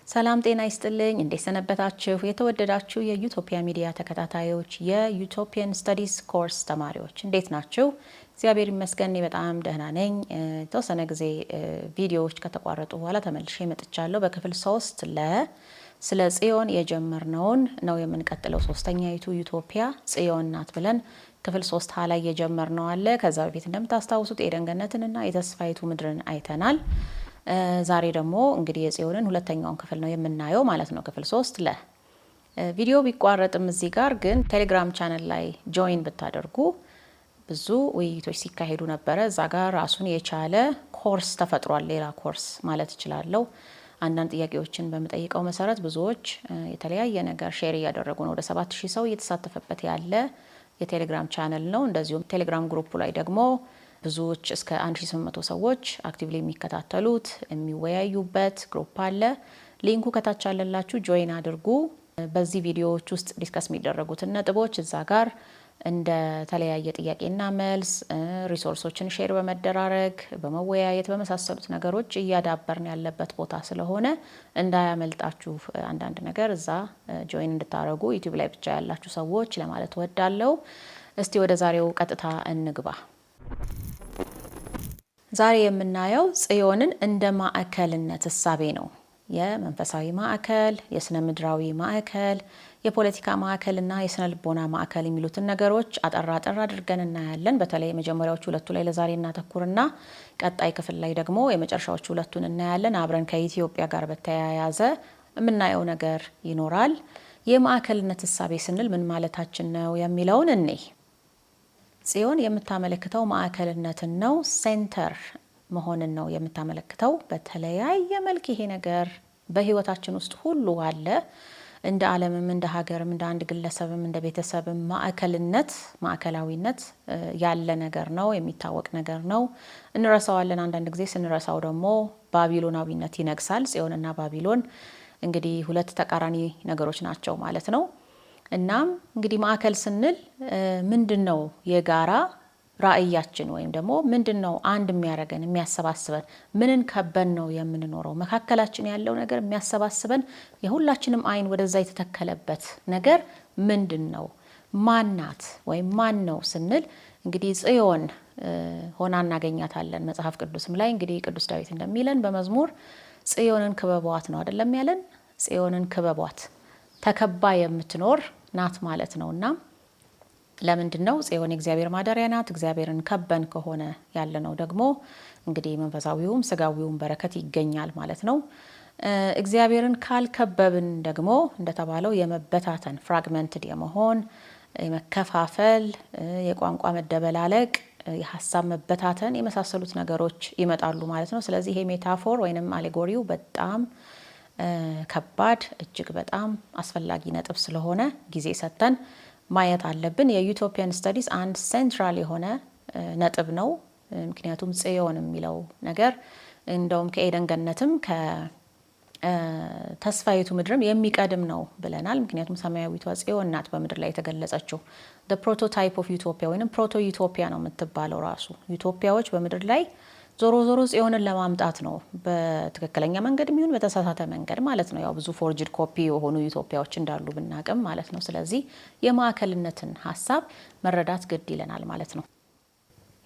ሰላም ጤና ይስጥልኝ እንዴት ሰነበታችሁ የተወደዳችሁ የዩቶፒያ ሚዲያ ተከታታዮች የዩቶፒያን ስታዲስ ኮርስ ተማሪዎች እንዴት ናችሁ እግዚአብሔር ይመስገን በጣም ደህና ነኝ ተወሰነ ጊዜ ቪዲዮዎች ከተቋረጡ በኋላ ተመልሼ መጥቻለሁ በክፍል 3 ስለ ጽዮን የጀመርነውን ነው የምንቀጥለው ሶስተኛይቱ ዩቶፒያ ጽዮን ናት ብለን ክፍል 3 ላይ የጀመርነው አለ ከዛ በፊት እንደምታስታውሱት ኤደን ገነትንና የተስፋይቱ ምድርን አይተናል ዛሬ ደግሞ እንግዲህ የጽዮንን ሁለተኛውን ክፍል ነው የምናየው ማለት ነው ክፍል 3 ቪዲዮ ቢቋረጥም እዚህ ጋር ግን ቴሌግራም ቻናል ላይ ጆይን ብታደርጉ ብዙ ውይይቶች ሲካሄዱ ነበር እዛ ጋር ራሱን የቻለ ኮርስ ተፈጥሯል ሌላ ኮርስ ማለት ይችላልው አንዳንድ ጥያቄዎችን በመጠይቀው መሰረት ብዙዎች የተለያየ ነገር ሼር ያደረጉ ነው ወደ 7000 ሰው እየተሳተፈበት ያለ የቴሌግራም ቻናል ነው እንደዚሁም ቴሌግራም ግሩፕ ላይ ደግሞ ብዙዎች እስከ 1800 ሰዎች አክቲቭሊ የሚከታተሉት የሚወያዩበት ግሩፕ አለ ሊንኩ ከታች አለላችሁ ጆይን አድርጉ በዚህ ቪዲዮዎች ውስጥ ዲስከስ የሚደረጉት ነጥቦች እዛ ጋር እንደ ተለያየ ጥያቄና መልስ ሪሶርሶችን ሼር በመደራረግ በመወያየት በመሳሰሉት ነገሮች እያዳበርን ያለበት ቦታ ስለሆነ እንዳያመልጣችሁ አንዳንድ ነገር እዛ ጆይን እንድታረጉ ዩቲዩብ ላይ ብቻ ያላችሁ ሰዎች ለማለት ወዳለው እስቲ ወደ ዛሬው ቀጥታ እንግባ ዛሬ የምናየው ጽዮንን እንደ ማዕከልነት ሐሳቤ ነው የመንፈሳዊ ማዕከል የስነ ምድራዊ ማዕከል የፖለቲካ ማዕከልና የስነ ልቦና ማዕከል የሚሉትን ነገሮች አጠራ አድርገን እናያለን በተለይ መጀመሪያዎቹ ሁለቱ ላይ ለዛሬ እናተኩርና ቀጣይ ክፍል ላይ ደግሞ የመጨረሻዎቹ ሁለቱን እናያለን አብረን ከኢትዮጵያ ጋር በተያያዘ የምናየው ነገር ይኖራል የማዕከልነት ሐሳቤ ስንል ምን ማለታችን ነው የሚለውን እንይ ጽዮን የምታመለክተው ማዕከልነትን ነው ሴንተር መሆንን ነው የምታመለክተው በተለያየ መልክ ይሄ ነገር በህይወታችን ውስጥ ሁሉ አለ እንደ ዓለምም እንደ ሀገርም እንደ አንድ ግለሰብም እንደ ቤተሰብም ማዕከላዊነት ያለ ነገር ነው የሚታወቅ ነገር ነው እንረሳዋለን አንዳንድ ጊዜ ስንረሳው ደግሞ ባቢሎናዊነት ይነግሳል ጽዮንና ባቢሎን እንግዲህ ሁለት ተቃራኒ ነገሮች ናቸው ማለት ነው እናም እንግዲህ ማዕከል ስንል ምንድነው የጋራ ራእያችን ወይም ደግሞ ምንድነው አንድ የሚያረገን የሚያሰባስበን ምንን ከበን ነው የምንኖረው መካከላችን ያለው ነገር የሚያሰባስበን የሁላችንም አይን ወደዛ የተተከለበት ነገር ምንድነው ማናት ወይም ማን ነው ስንል እንግዲህ ጽዮን ሆና እናገኛታለን መጽሐፍ ቅዱስም ላይ እንግዲህ ቅዱስ ዳዊት እንደሚለን በመዝሙር ጽዮንን ክበቧት ነው አይደለም ያለን ጽዮንን ክበቧት ተከባ የምትኖር ናት ማለት ነውና ለምንድነው ጽዮን የእግዚአብሔር ማደሪያ ናት እግዚአብሔርን ከበን ከሆነ ያለነው ደግሞ እንግዲህ መንፈሳዊውም ስጋዊውም በረከት ይገኛል ማለት ነው እግዚአብሔርን ካልከበብን ደግሞ እንደተባለው የመበታተን ፍራግመንትድ የመሆን የመከፋፈል የቋንቋ መደበላለቅ የሐሳብ መበታተን የመሳሰሉት ነገሮች ይመጣሉ ማለት ነው ስለዚህ ይሄ ሜታፎር ወይንም አሌጎሪው በጣም ከባድ እጅግ በጣም አስፈላጊ ነጥብ ስለሆነ ጊዜ ሰጥተን ማየት አለብን የዩቶፒያን ስታዲስ አንድ ሴንትራል የሆነ ነጥብ ነው ምክንያቱም ጽዮን የሚለው ነገር እንደውም ከኤደን ገነትም ከተስፋይቱ ምድርም የሚቀድም ነው ብለናል ምክንያቱም ሰማያዊቷ ጽዮን ናት በምድር ላይ የተገለጸችው the prototype of utopia ወይንም ፕሮቶ ዩቶፒያ ነው የምትባለው ራሱ ዩቶፒያዎች በምድር ላይ ዞሮ ጽዮንን ለማምጣት ነው በትክክለኛ መንገድ የሚሆን በተሳሳተ መንገድ ማለት ነው ያው ብዙ ፎርጅድ ኮፒ የሆኑ ዩቶፒያዎች እንዳሉ ብናቀም ማለት ነው ስለዚህ የማዕከልነትን ሐሳብ መረዳት ግድ ይለናል ማለት ነው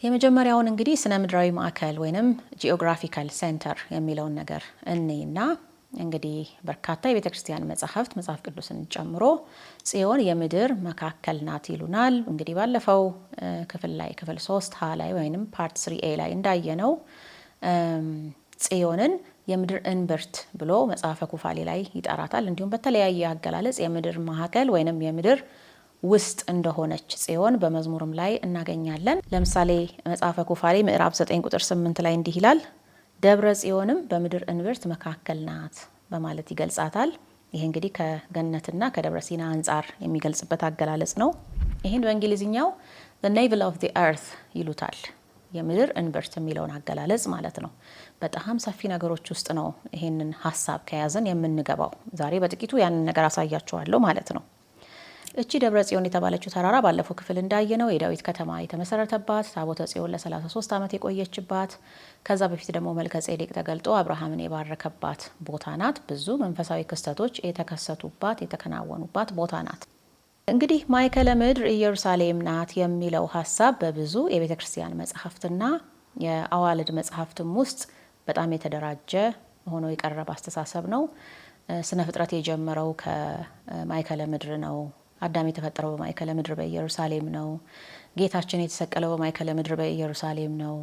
የመጀመሪያውን እንግዲህ ስነ ምድራዊ ማዕከል ወይንም ጂኦግራፊካል ሴንተር የሚለውን ነገር እንይና እንግዲህ በርካታ የቤተክርስቲያን መጽሐፍ ቅዱስን ጨምሮ ጽዮን የምድር መካከል ናት ይሉናል እንግዲህ ባለፈው ክፍል 3 ላይ ወይንም ፓርት 3A ላይ እንዳየነው ጽዮንን የምድር እንብርት ብሎ መጽሐፈ ኩፋሌ ላይ ይጠራታል እንዲሁም በተለያየ አገላለጽ የምድር ማዕከል ወይንም የምድር ውስጥ እንደሆነች ጽዮን በመዝሙርም ላይ እናገኛለን ለምሳሌ መጽሐፈ ኩፋሌ ምዕራፍ 9 ቁጥር 8 ላይ እንዲህ ይላል ደብረ ጽዮንም በምድር እንብርት መካከል ናት በማለት ይገልጻታል ይሄ እንግዲህ ከገነትና ከደብረ ሲና አንፃር የሚገልጽበት አገላለጽ ነው ይሄን በእንግሊዝኛው the navel of the earth ይሉታል የምድር እንብርት የሚለውን አገላለጽ ማለት ነው በጣም ሰፊ ነገሮች ውስጥ ነው ይሄንን ሐሳብ ከያዘን የምንገባው ዛሬ በጥቂቱ ያንን ነገር አሳያችኋለሁ ማለት ነው እቺ ደብረ ጽዮን የተባለችው ተራራ ባለፈው ክፍል እንዳየነው የዳዊት ከተማ የተመሰረተባት፣ ታቦተ ጽዮን ለ33 ዓመት የቆየችባት፣ ከዛ በፊት ደግሞ መልከ ጼዴቅ ተገልጦ አብርሃምን የባረከባት ቦታ ናት። ብዙ መንፈሳዊ ክስተቶች የተከሰቱባት የተከናወኑባት ቦታ ናት። እንግዲህ ማዕከለ ምድር ኢየሩሳሌም ናት የሚለው ሀሳብ በብዙ የቤተ ክርስቲያን መጽሐፍትና የአዋልድ መጽሐፍትም ውስጥ በጣም የተደራጀ ሆኖ የቀረበ አስተሳሰብ ነው። ስነ ፍጥረት የጀመረው ከማዕከለ ምድር ነው። አዳም የተፈጠረው በማዕከለ ምድር በኢየሩሳሌም ነው። ጌታችን የተሰቀለው በማዕከለ ምድር በኢየሩሳሌም ነው።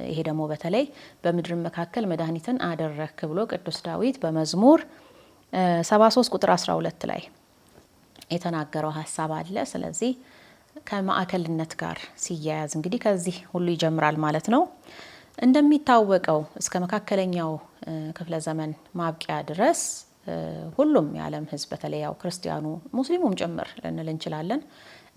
ይሄ ደግሞ በተለይ በምድር መካከል መድኃኒትን አደረክ ብሎ ቅዱስ ዳዊት በመዝሙር 73 ቁጥር 12 ላይ የተናገረው ሀሳብ አለ። ስለዚህ ከማዕከልነት ጋር ሲያያዝ እንግዲህ ከዚህ ሁሉ ይጀምራል ማለት ነው። እንደሚታወቀው እስከ መካከለኛው ክፍለ ዘመን ማብቂያ ድረስ ሁሉም የዓለም ሕዝብ በተለይ ያው ክርስቲያኑ ሙስሊሙም ጭምር ልንል እንችላለን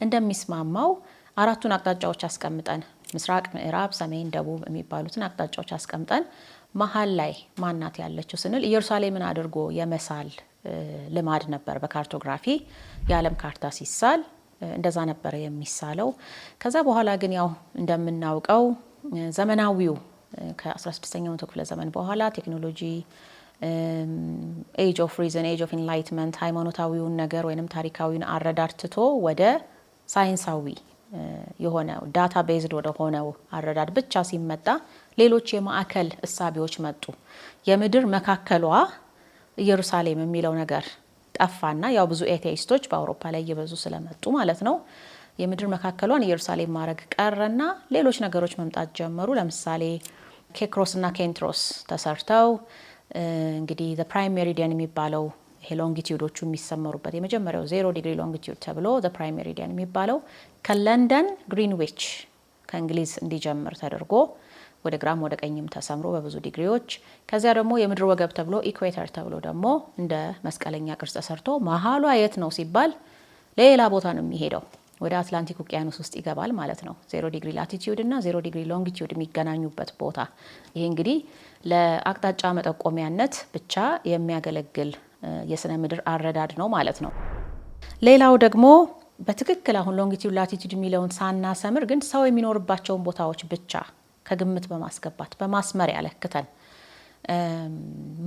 እንደሚስማማው አራቱን አቅጣጫዎች አስቀምጠን ምስራቅ፣ ምዕራብ፣ ሰሜን፣ ደቡብ የሚባሉትን አቅጣጫዎች አስቀምጠን መሀል ላይ ማናት ያለችው ስንል ኢየሩሳሌምን አድርጎ የመሳል ልማድ ነበር። በካርቶግራፊ የዓለም ካርታ ሲሳል እንደዛ ነበር የሚሳለው። ከዛ በኋላ ግን ያው እንደምናውቀው ዘመናዊው ከ16ኛው ክፍለ ዘመን በኋላ ቴክኖሎጂ ኤጅ ኦፍ ሪዝን ኤጅ ኦፍ ኢንላይትመንት ሃይማኖታዊውን ነገር ወይንም ታሪካዊውን አረዳድ ትቶ ወደ ሳይንሳዊ የሆነ ዳታ ቤዝድ ወደ ሆነው አረዳድ ብቻ ሲመጣ ሌሎች የማዕከል እሳቤዎች መጡ። የምድር መካከሏ ኢየሩሳሌም የሚለው ነገር ጠፋና ያው ብዙ ኤቴይስቶች በአውሮፓ ላይ እየበዙ ስለመጡ ማለት ነው የምድር መካከሏን ኢየሩሳሌም ማድረግ ቀረና ሌሎች ነገሮች መምጣት ጀመሩ። ለምሳሌ ኬክሮስና ኬንትሮስ ተሰርተው እንግዲህ ዘ ፕራይም ሜሪዲያን የሚባለው ይሄ ሎንጊቲዩዶቹ የሚሰመሩበት የመጀመሪያው 0 ዲግሪ ሎንጊቲዩድ ተብሎ ዘ ፕራይም ሜሪዲያን የሚባለው ከለንደን ግሪንዊች ከእንግሊዝ እንዲጀምር ተደርጎ ወደ ግራም ወደ ቀኝም ተሰምሮ በብዙ ዲግሪዎች ከዚያ ደግሞ የምድር ወገብ ተብሎ ኢኩዌተር ተብሎ ደግሞ እንደ መስቀለኛ ቅርጽ ተሰርቶ መሀሏ የት ነው ሲባል ሌላ ቦታ ነው የሚሄደው፣ ወደ አትላንቲክ ውቅያኖስ ውስጥ ይገባል ማለት ነው። 0 ዲግሪ ላቲቲዩድ እና 0 ዲግሪ ሎንጊቲዩድ የሚገናኙበት ቦታ። ይሄ እንግዲህ ለአቅጣጫ መጠቆሚያነት ብቻ የሚያገለግል የስነ ምድር አረዳድ ነው ማለት ነው። ሌላው ደግሞ በትክክል አሁን ሎንጊቲዩድ ላቲቲዩድ የሚለውን ሳናሰምር ግን ሰው የሚኖርባቸውን ቦታዎች ብቻ ከግምት በማስገባት በማስመር ያለክተን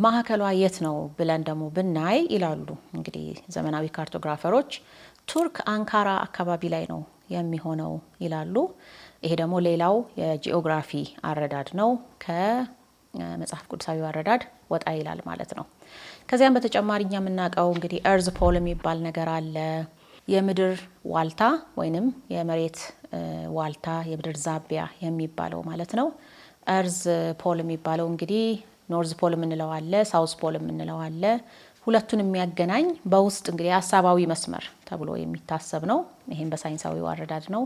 ማዕከሏ የት ነው ብለን ደግሞ ብናይ ይላሉ እንግዲህ ዘመናዊ ካርቶግራፈሮች ቱርክ አንካራ አካባቢ ላይ ነው የሚሆነው ይላሉ። ይሄ ደግሞ ሌላው የጂኦግራፊ አረዳድ ነው፣ ከመጽሐፍ ቅዱሳዊ አረዳድ ወጣ ይላል ማለት ነው። ከዚያም በተጨማሪ እኛ የምናውቀው እንግዲህ ኤርዝ ፖል የሚባል ነገር አለ። የምድር ዋልታ ወይንም የመሬት ዋልታ የምድር ዛቢያ የሚባለው ማለት ነው። ኤርዝ ፖል የሚባለው እንግዲህ ኖርዝ ፖል የምንለው አለ፣ ሳውዝ ፖል የምንለው አለ። ሁለቱን የሚያገናኝ በውስጥ እንግዲህ ሀሳባዊ መስመር ተብሎ የሚታሰብ ነው። ይሄም በሳይንሳዊው አረዳድ ነው።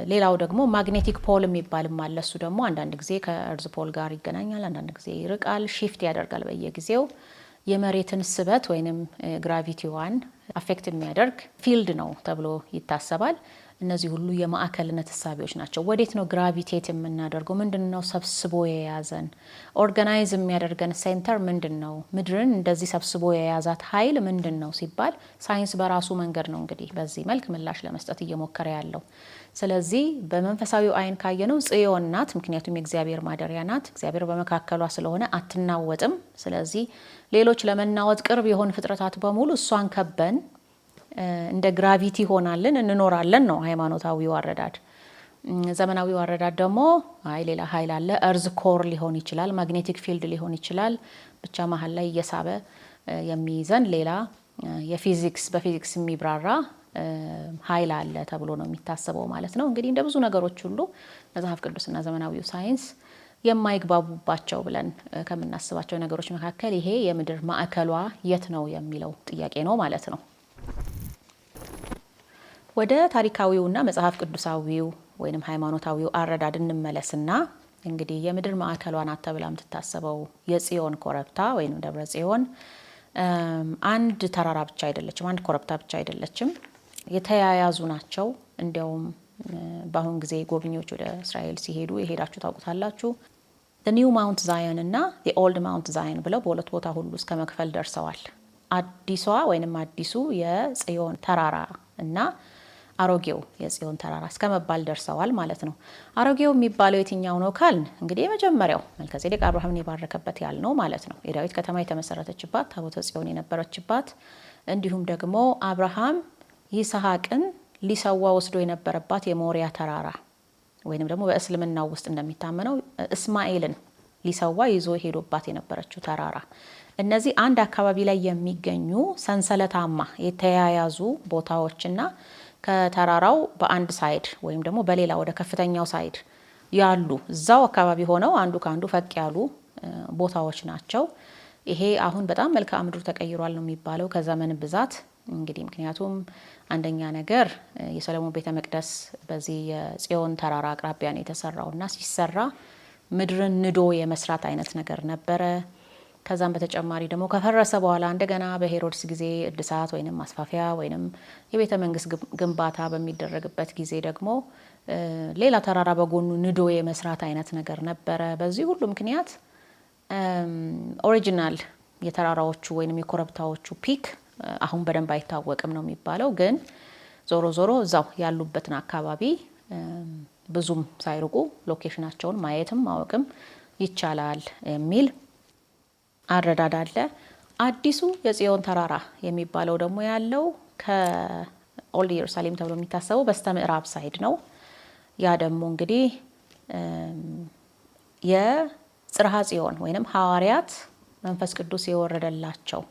ሌላው ደግሞ ማግኔቲክ ፖል የሚባልም አለ። እሱ ደግሞ አንዳንድ ጊዜ ከኤርዝ ፖል ጋር ይገናኛል፣ አንዳንድ ጊዜ ይርቃል፣ ሺፍት ያደርጋል በየጊዜው። የመሬትን ስበት ወይንም ግራቪቲዋን አፌክት የሚያደርግ ፊልድ ነው ተብሎ ይታሰባል። እነዚህ ሁሉ የማዕከልነት እሳቤዎች ናቸው። ወዴት ነው ግራቪቴት የምናደርገው? ምንድን ነው ሰብስቦ የያዘን? ኦርጋናይዝ የሚያደርገን ሴንተር ምንድን ነው? ምድርን እንደዚህ ሰብስቦ የያዛት ኃይል ምንድን ነው ሲባል ሳይንስ በራሱ መንገድ ነው እንግዲህ በዚህ መልክ ምላሽ ለመስጠት እየሞከረ ያለው። ስለዚህ በመንፈሳዊው አይን ካየነው ጽዮን ናት፣ ምክንያቱም የእግዚአብሔር ማደሪያ ናት። እግዚአብሔር በመካከሏ ስለሆነ አትናወጥም። ስለዚህ ሌሎች ለመናወጥ ቅርብ የሆኑ ፍጥረታት በሙሉ እሷን ከበን እንደ ግራቪቲ ሆናለን እንኖራለን ነው ሃይማኖታዊው አረዳድ። ዘመናዊው አረዳድ ደግሞ አይ ሌላ ኃይል አለ፣ እርዝ ኮር ሊሆን ይችላል፣ ማግኔቲክ ፊልድ ሊሆን ይችላል፣ ብቻ መሀል ላይ እየሳበ የሚይዘን ሌላ የፊዚክስ በፊዚክስ የሚብራራ ኃይል አለ ተብሎ ነው የሚታሰበው ማለት ነው። እንግዲህ እንደ ብዙ ነገሮች ሁሉ መጽሐፍ ቅዱስና ዘመናዊው ሳይንስ የማይግባቡባቸው ብለን ከምናስባቸው ነገሮች መካከል ይሄ የምድር ማዕከሏ የት ነው የሚለው ጥያቄ ነው ማለት ነው። ወደ ታሪካዊውና መጽሐፍ ቅዱሳዊው ወይንም ሃይማኖታዊው አረዳድ እንመለስና እንግዲህ የምድር ማዕከሏ ናት ተብላ የምትታሰበው የጽዮን ኮረብታ ወይንም ደብረ ጽዮን አንድ ተራራ ብቻ አይደለችም፣ አንድ ኮረብታ ብቻ አይደለችም፣ የተያያዙ ናቸው። እንዲያውም በአሁን ጊዜ ጎብኚዎች ወደ እስራኤል ሲሄዱ የሄዳችሁ ታውቁታላችሁ። ኒው ማውንት ዛየን እና ኦልድ ማውንት ዛየን ብለው በሁለት ቦታ ሁሉ እስከ መክፈል ደርሰዋል። አዲሷ ወይንም አዲሱ የጽዮን ተራራ እና አሮጌው የጽዮን ተራራ እስከመባል ደርሰዋል ማለት ነው። አሮጌው የሚባለው የትኛው ነው ካልን እንግዲህ የመጀመሪያው መልከጼዴቅ አብርሃምን የባረከበት ያልነው ማለት ነው። የዳዊት ከተማ የተመሰረተችባት፣ ታቦተ ጽዮን የነበረችባት፣ እንዲሁም ደግሞ አብርሃም ይስሐቅን ሊሰዋ ወስዶ የነበረባት የሞሪያ ተራራ ወይንም ደግሞ በእስልምናው ውስጥ እንደሚታመነው እስማኤልን ሊሰዋ ይዞ ሄዶባት የነበረችው ተራራ። እነዚህ አንድ አካባቢ ላይ የሚገኙ ሰንሰለታማ የተያያዙ ቦታዎችና ከተራራው በአንድ ሳይድ ወይም ደግሞ በሌላ ወደ ከፍተኛው ሳይድ ያሉ እዛው አካባቢ ሆነው አንዱ ከአንዱ ፈቅ ያሉ ቦታዎች ናቸው። ይሄ አሁን በጣም መልክዓ ምድሩ ተቀይሯል ነው የሚባለው ከዘመን ብዛት እንግዲህ። ምክንያቱም አንደኛ ነገር የሰለሞን ቤተ መቅደስ በዚህ የጽዮን ተራራ አቅራቢያ ነው የተሰራው እና ሲሰራ ምድርን ንዶ የመስራት አይነት ነገር ነበረ። ከዛም በተጨማሪ ደግሞ ከፈረሰ በኋላ እንደገና በሄሮድስ ጊዜ እድሳት ወይንም ማስፋፊያ ወይንም የቤተ መንግስት ግንባታ በሚደረግበት ጊዜ ደግሞ ሌላ ተራራ በጎኑ ንዶ የመስራት አይነት ነገር ነበረ። በዚህ ሁሉ ምክንያት ኦሪጂናል የተራራዎቹ ወይንም የኮረብታዎቹ ፒክ አሁን በደንብ አይታወቅም ነው የሚባለው። ግን ዞሮ ዞሮ እዛው ያሉበትን አካባቢ ብዙም ሳይርቁ ሎኬሽናቸውን ማየትም ማወቅም ይቻላል የሚል አረዳድ አለ። አዲሱ የጽዮን ተራራ የሚባለው ደግሞ ያለው ከኦልድ ኢየሩሳሌም ተብሎ የሚታሰበው በስተ ምዕራብ ሳይድ ነው። ያ ደግሞ እንግዲህ የጽርሐ ጽዮን ወይንም ሐዋርያት መንፈስ ቅዱስ የወረደላቸው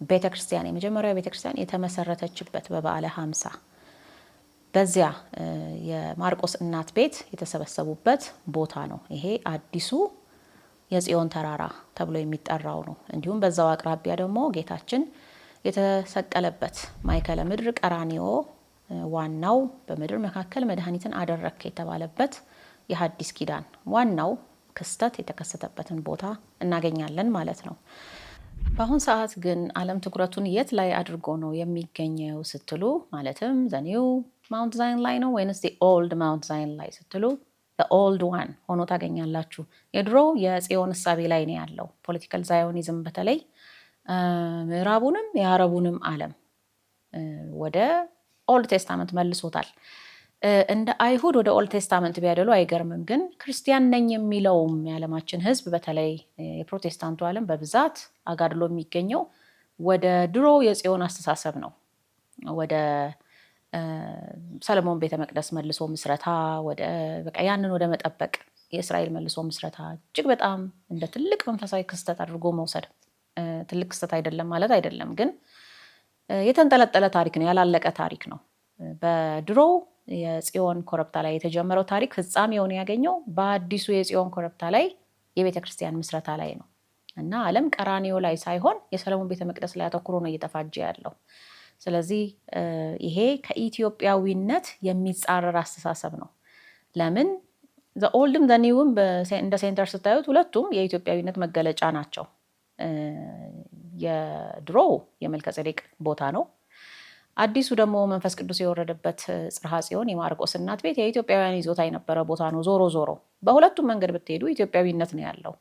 ቤተክርስቲያን የመጀመሪያው ቤተክርስቲያን የተመሰረተችበት በበዓለ ሃምሳ በዚያ የማርቆስ እናት ቤት የተሰበሰቡበት ቦታ ነው። ይሄ አዲሱ የጽዮን ተራራ ተብሎ የሚጠራው ነው። እንዲሁም በዛው አቅራቢያ ደግሞ ጌታችን የተሰቀለበት ማዕከለ ምድር ቀራንዮ ዋናው በምድር መካከል መድኃኒትን አደረክ የተባለበት የሐዲስ ኪዳን ዋናው ክስተት የተከሰተበትን ቦታ እናገኛለን ማለት ነው። በአሁን ሰዓት ግን ዓለም ትኩረቱን የት ላይ አድርጎ ነው የሚገኘው ስትሉ፣ ማለትም ዘኒው ማውንት ዛይን ላይ ነው ወይንስ ኦልድ ማውንት ዛይን ላይ ስትሉ ኦልድ ዋን ሆኖ ታገኛላችሁ። የድሮ የጽዮን እሳቤ ላይ ነው ያለው። ፖለቲካል ዛዮኒዝም በተለይ ምዕራቡንም የአረቡንም ዓለም ወደ ኦልድ ቴስታመንት መልሶታል። እንደ አይሁድ ወደ ኦልድ ቴስታመንት ቢያደሉ አይገርምም። ግን ክርስቲያን ነኝ የሚለውም የዓለማችን ሕዝብ በተለይ የፕሮቴስታንቱ ዓለም በብዛት አጋድሎ የሚገኘው ወደ ድሮ የጽዮን አስተሳሰብ ነው። ወደ ሰለሞን ቤተ መቅደስ መልሶ ምስረታ ወደ በቃ ያንን ወደ መጠበቅ የእስራኤል መልሶ ምስረታ እጅግ በጣም እንደ ትልቅ መንፈሳዊ ክስተት አድርጎ መውሰድ ትልቅ ክስተት አይደለም ማለት አይደለም፣ ግን የተንጠለጠለ ታሪክ ነው፣ ያላለቀ ታሪክ ነው። በድሮ የጽዮን ኮረብታ ላይ የተጀመረው ታሪክ ፍጻሜውን ያገኘው በአዲሱ የጽዮን ኮረብታ ላይ የቤተ ክርስቲያን ምስረታ ላይ ነው እና ዓለም ቀራንዮ ላይ ሳይሆን የሰለሞን ቤተ መቅደስ ላይ አተኩሮ ነው እየተፋጀ ያለው። ስለዚህ ይሄ ከኢትዮጵያዊነት የሚጻረር አስተሳሰብ ነው። ለምን ኦልድም ዘኒውም እንደ ሴንተር ስታዩት ሁለቱም የኢትዮጵያዊነት መገለጫ ናቸው። የድሮ የመልከጼዴቅ ቦታ ነው። አዲሱ ደግሞ መንፈስ ቅዱስ የወረደበት ጽርሐ ጽዮን የማርቆስ እናት ቤት የኢትዮጵያውያን ይዞታ የነበረ ቦታ ነው። ዞሮ ዞሮ በሁለቱም መንገድ ብትሄዱ ኢትዮጵያዊነት ነው ያለው።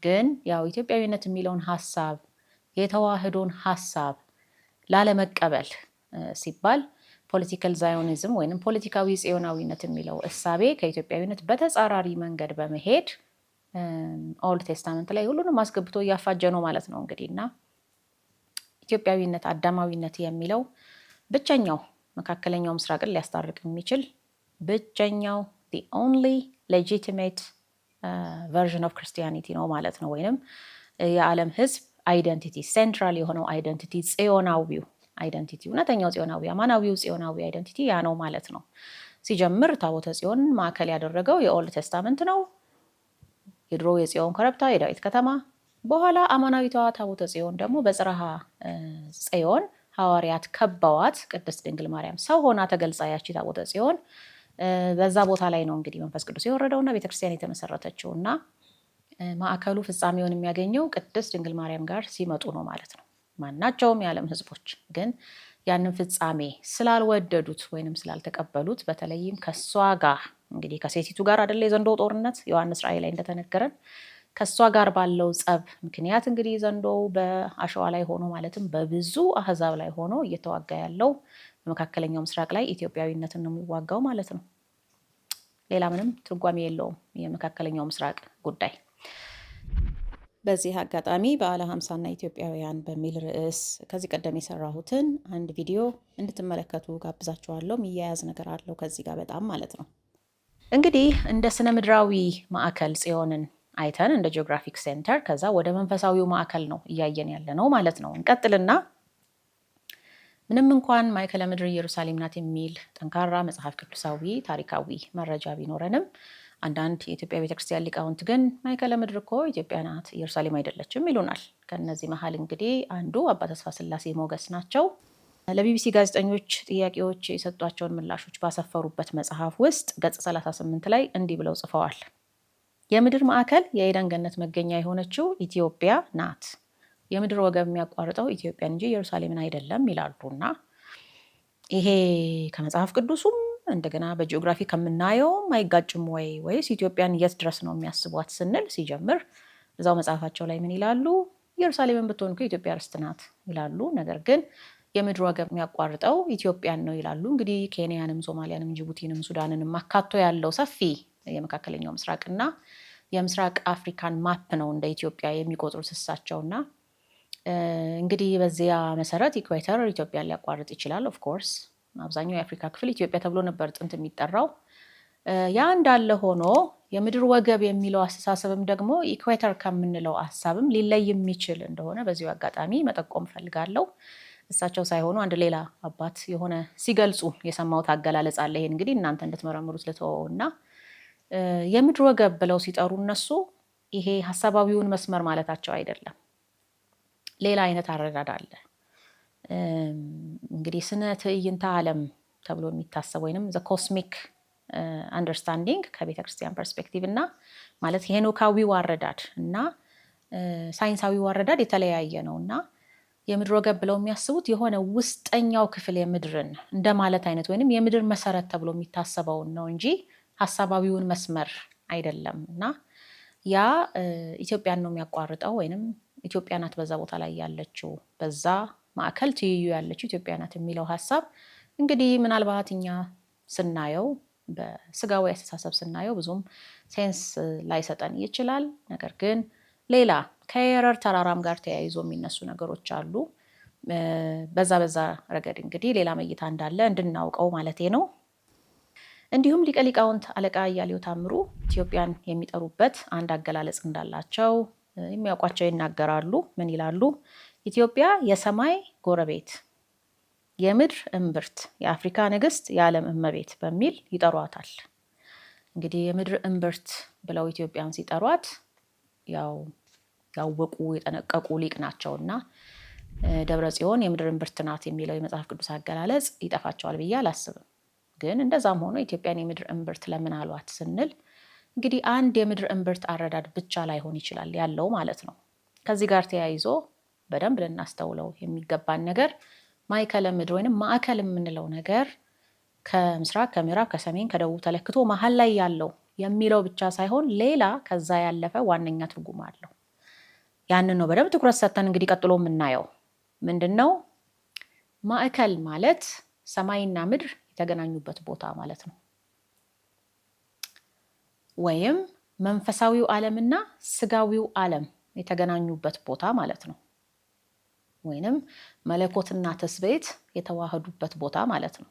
ግን ያው ኢትዮጵያዊነት የሚለውን ሀሳብ የተዋህዶን ሀሳብ ላለመቀበል ሲባል ፖለቲካል ዛዮኒዝም ወይም ፖለቲካዊ ጽዮናዊነት የሚለው እሳቤ ከኢትዮጵያዊነት በተጻራሪ መንገድ በመሄድ ኦልድ ቴስታመንት ላይ ሁሉንም አስገብቶ እያፋጀ ነው ማለት ነው እንግዲህ እና ኢትዮጵያዊነት አዳማዊነት የሚለው ብቸኛው መካከለኛው ምስራቅን ሊያስታርቅ የሚችል ብቸኛው the only legitimate version of Christianity ነው ማለት ነው። ወይንም የዓለም ሕዝብ አይደንቲቲ ሴንትራል የሆነው አይደንቲቲ ጽዮናዊው አይደንቲቲ እውነተኛው ጽዮናዊ አማናዊው ጽዮናዊ አይደንቲቲ ያ ነው ማለት ነው። ሲጀምር ታቦተ ጽዮን ማዕከል ያደረገው የኦልድ ቴስታመንት ነው። የድሮ የጽዮን ኮረብታ የዳዊት ከተማ፣ በኋላ አማናዊቷ ታቦተ ጽዮን ደግሞ በጽርሐ ጽዮን ሐዋርያት ከበዋት ቅድስት ድንግል ማርያም ሰው ሆና ተገልጻ ያቺ ታቦተ ጽዮን በዛ ቦታ ላይ ነው እንግዲህ መንፈስ ቅዱስ የወረደውና ቤተክርስቲያን የተመሰረተችው እና ማዕከሉ ፍጻሜውን የሚያገኘው ቅድስት ድንግል ማርያም ጋር ሲመጡ ነው ማለት ነው። ማናቸውም የዓለም ሕዝቦች ግን ያንን ፍጻሜ ስላልወደዱት ወይንም ስላልተቀበሉት በተለይም ከሷ ጋር እንግዲህ ከሴቲቱ ጋር አይደለ የዘንዶ ጦርነት ዮሐንስ ራእይ ላይ እንደተነገረን ከሷ ጋር ባለው ጸብ ምክንያት እንግዲህ ዘንዶው በአሸዋ ላይ ሆኖ ማለትም በብዙ አህዛብ ላይ ሆኖ እየተዋጋ ያለው በመካከለኛው ምስራቅ ላይ ኢትዮጵያዊነትን ነው የሚዋጋው ማለት ነው። ሌላ ምንም ትርጓሜ የለውም የመካከለኛው ምስራቅ ጉዳይ። በዚህ አጋጣሚ በዓለ ሃምሳና ኢትዮጵያውያን በሚል ርዕስ ከዚህ ቀደም የሰራሁትን አንድ ቪዲዮ እንድትመለከቱ ጋብዛችኋለሁ። የሚያያዝ ነገር አለው ከዚህ ጋር በጣም ማለት ነው። እንግዲህ እንደ ስነ ምድራዊ ማዕከል ጽዮንን አይተን እንደ ጂኦግራፊክ ሴንተር ከዛ ወደ መንፈሳዊው ማዕከል ነው እያየን ያለ ነው ማለት ነው። እንቀጥልና ምንም እንኳን ማዕከለ ምድር ኢየሩሳሌም ናት የሚል ጠንካራ መጽሐፍ ቅዱሳዊ ታሪካዊ መረጃ ቢኖረንም አንዳንድ የኢትዮጵያ ቤተክርስቲያን ሊቃውንት ግን ማዕከለ ምድር እኮ ኢትዮጵያ ናት ኢየሩሳሌም አይደለችም ይሉናል። ከነዚህ መሀል እንግዲህ አንዱ አባ ተስፋ ስላሴ ሞገስ ናቸው። ለቢቢሲ ጋዜጠኞች ጥያቄዎች የሰጧቸውን ምላሾች ባሰፈሩበት መጽሐፍ ውስጥ ገጽ 38 ላይ እንዲህ ብለው ጽፈዋል። የምድር ማዕከል የኤደን ገነት መገኛ የሆነችው ኢትዮጵያ ናት። የምድር ወገብ የሚያቋርጠው ኢትዮጵያን እንጂ ኢየሩሳሌምን አይደለም ይላሉና ይሄ ከመጽሐፍ ቅዱሱም እንደገና በጂኦግራፊ ከምናየውም አይጋጭም ወይስ ኢትዮጵያን የት ድረስ ነው የሚያስቧት ስንል ሲጀምር እዛው መጽሐፋቸው ላይ ምን ይላሉ? ኢየሩሳሌምን ብትሆን እኮ ኢትዮጵያ ርስት ናት ይላሉ። ነገር ግን የምድር ወገብ የሚያቋርጠው ኢትዮጵያን ነው ይላሉ። እንግዲህ ኬንያንም፣ ሶማሊያንም፣ ጅቡቲንም ሱዳንንም አካቶ ያለው ሰፊ የመካከለኛው ምስራቅና የምስራቅ አፍሪካን ማፕ ነው እንደ ኢትዮጵያ የሚቆጥሩት እሳቸውና እንግዲህ በዚያ መሰረት ኢኩዌተር ኢትዮጵያን ሊያቋርጥ ይችላል። ኦፍኮርስ አብዛኛው የአፍሪካ ክፍል ኢትዮጵያ ተብሎ ነበር ጥንት የሚጠራው። ያ እንዳለ ሆኖ የምድር ወገብ የሚለው አስተሳሰብም ደግሞ ኢኩዌተር ከምንለው ሀሳብም ሊለይ የሚችል እንደሆነ በዚሁ አጋጣሚ መጠቆም ፈልጋለሁ። እሳቸው ሳይሆኑ አንድ ሌላ አባት የሆነ ሲገልጹ የሰማሁት አገላለጽ አለ። ይሄን እንግዲህ እናንተ እንድትመረምሩት ልተወው እና የምድር ወገብ ብለው ሲጠሩ እነሱ ይሄ ሀሳባዊውን መስመር ማለታቸው አይደለም። ሌላ አይነት አረዳድ አለ። እንግዲህ ስነ ትዕይንተ ዓለም ተብሎ የሚታሰብ ወይንም ዘ ኮስሚክ አንደርስታንዲንግ ከቤተ ክርስቲያን ፐርስፔክቲቭ እና ማለት ሄኖካዊው አረዳድ እና ሳይንሳዊው አረዳድ የተለያየ ነው እና የምድር ወገብ ብለው የሚያስቡት የሆነ ውስጠኛው ክፍል የምድርን እንደማለት አይነት ወይንም የምድር መሰረት ተብሎ የሚታሰበውን ነው እንጂ ሀሳባዊውን መስመር አይደለም እና ያ ኢትዮጵያን ነው የሚያቋርጠው ወይንም ኢትዮጵያ ናት በዛ ቦታ ላይ ያለችው፣ በዛ ማዕከል ትይዩ ያለችው ኢትዮጵያ ናት የሚለው ሀሳብ እንግዲህ ምናልባት እኛ ስናየው በስጋዊ አስተሳሰብ ስናየው ብዙም ሴንስ ላይሰጠን ይችላል። ነገር ግን ሌላ ከየረር ተራራም ጋር ተያይዞ የሚነሱ ነገሮች አሉ። በዛ ረገድ እንግዲህ ሌላ መይታ እንዳለ እንድናውቀው ማለቴ ነው። እንዲሁም ሊቀ ሊቃውንት አለቃ አያሌው ታምሩ ኢትዮጵያን የሚጠሩበት አንድ አገላለጽ እንዳላቸው የሚያውቋቸው ይናገራሉ። ምን ይላሉ? ኢትዮጵያ የሰማይ ጎረቤት፣ የምድር እምብርት፣ የአፍሪካ ንግስት፣ የዓለም እመቤት በሚል ይጠሯታል። እንግዲህ የምድር እምብርት ብለው ኢትዮጵያን ሲጠሯት ያው ያወቁ የጠነቀቁ ሊቅ ናቸውና ደብረ ጽዮን የምድር እምብርት ናት የሚለው የመጽሐፍ ቅዱስ አገላለጽ ይጠፋቸዋል ብዬ አላስብም። ግን እንደዛም ሆኖ ኢትዮጵያን የምድር እምብርት ለምን አሏት ስንል እንግዲህ አንድ የምድር እምብርት አረዳድ ብቻ ላይሆን ይችላል ያለው ማለት ነው። ከዚህ ጋር ተያይዞ በደንብ ልናስተውለው የሚገባን ነገር ማዕከለ ምድር ወይንም ማዕከል የምንለው ነገር ከምስራቅ፣ ከምዕራብ፣ ከሰሜን፣ ከደቡብ ተለክቶ መሀል ላይ ያለው የሚለው ብቻ ሳይሆን ሌላ ከዛ ያለፈ ዋነኛ ትርጉም አለው። ያንን ነው በደንብ ትኩረት ሰጥተን እንግዲህ ቀጥሎ የምናየው ምንድን ነው? ማዕከል ማለት ሰማይና ምድር የተገናኙበት ቦታ ማለት ነው። ወይም መንፈሳዊው ዓለምና ስጋዊው ዓለም የተገናኙበት ቦታ ማለት ነው። ወይንም መለኮትና ትስብእት የተዋህዱበት ቦታ ማለት ነው።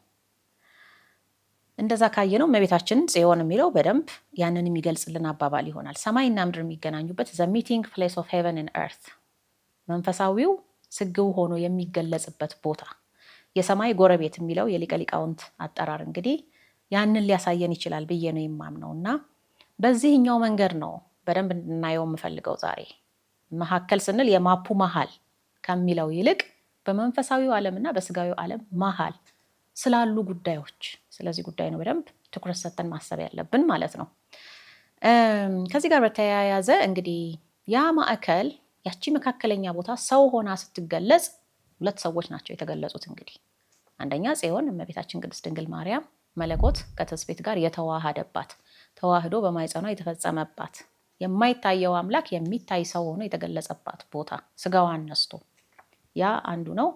እንደዛ ካየነው እመቤታችን ጽዮን የሚለው በደንብ ያንን የሚገልጽልን አባባል ይሆናል። ሰማይና ምድር የሚገናኙበት ዘ ሚቲንግ ፕሌስ ኦፍ ሄቨን ኤንድ ኤርት፣ መንፈሳዊው ስግው ሆኖ የሚገለጽበት ቦታ። የሰማይ ጎረቤት የሚለው የሊቀ ሊቃውንት አጠራር እንግዲህ ያንን ሊያሳየን ይችላል ብዬ ነው የማምነው እና በዚህኛው መንገድ ነው በደንብ እንድናየው የምፈልገው ዛሬ። መካከል ስንል የማፑ መሀል ከሚለው ይልቅ በመንፈሳዊው ዓለምና በስጋዊው ዓለም መሀል ስላሉ ጉዳዮች፣ ስለዚህ ጉዳይ ነው በደንብ ትኩረት ሰጥተን ማሰብ ያለብን ማለት ነው። ከዚህ ጋር በተያያዘ እንግዲህ ያ ማዕከል ያቺ መካከለኛ ቦታ ሰው ሆና ስትገለጽ ሁለት ሰዎች ናቸው የተገለጹት። እንግዲህ አንደኛ ጽዮን እመቤታችን ቅድስት ድንግል ማርያም መለኮት ከትስብእት ጋር የተዋሃደባት፣ ተዋህዶ በማኅፀኗ የተፈጸመባት፣ የማይታየው አምላክ የሚታይ ሰው ሆኖ የተገለጸባት ቦታ ስጋዋን ነስቶ ያ አንዱ ነው።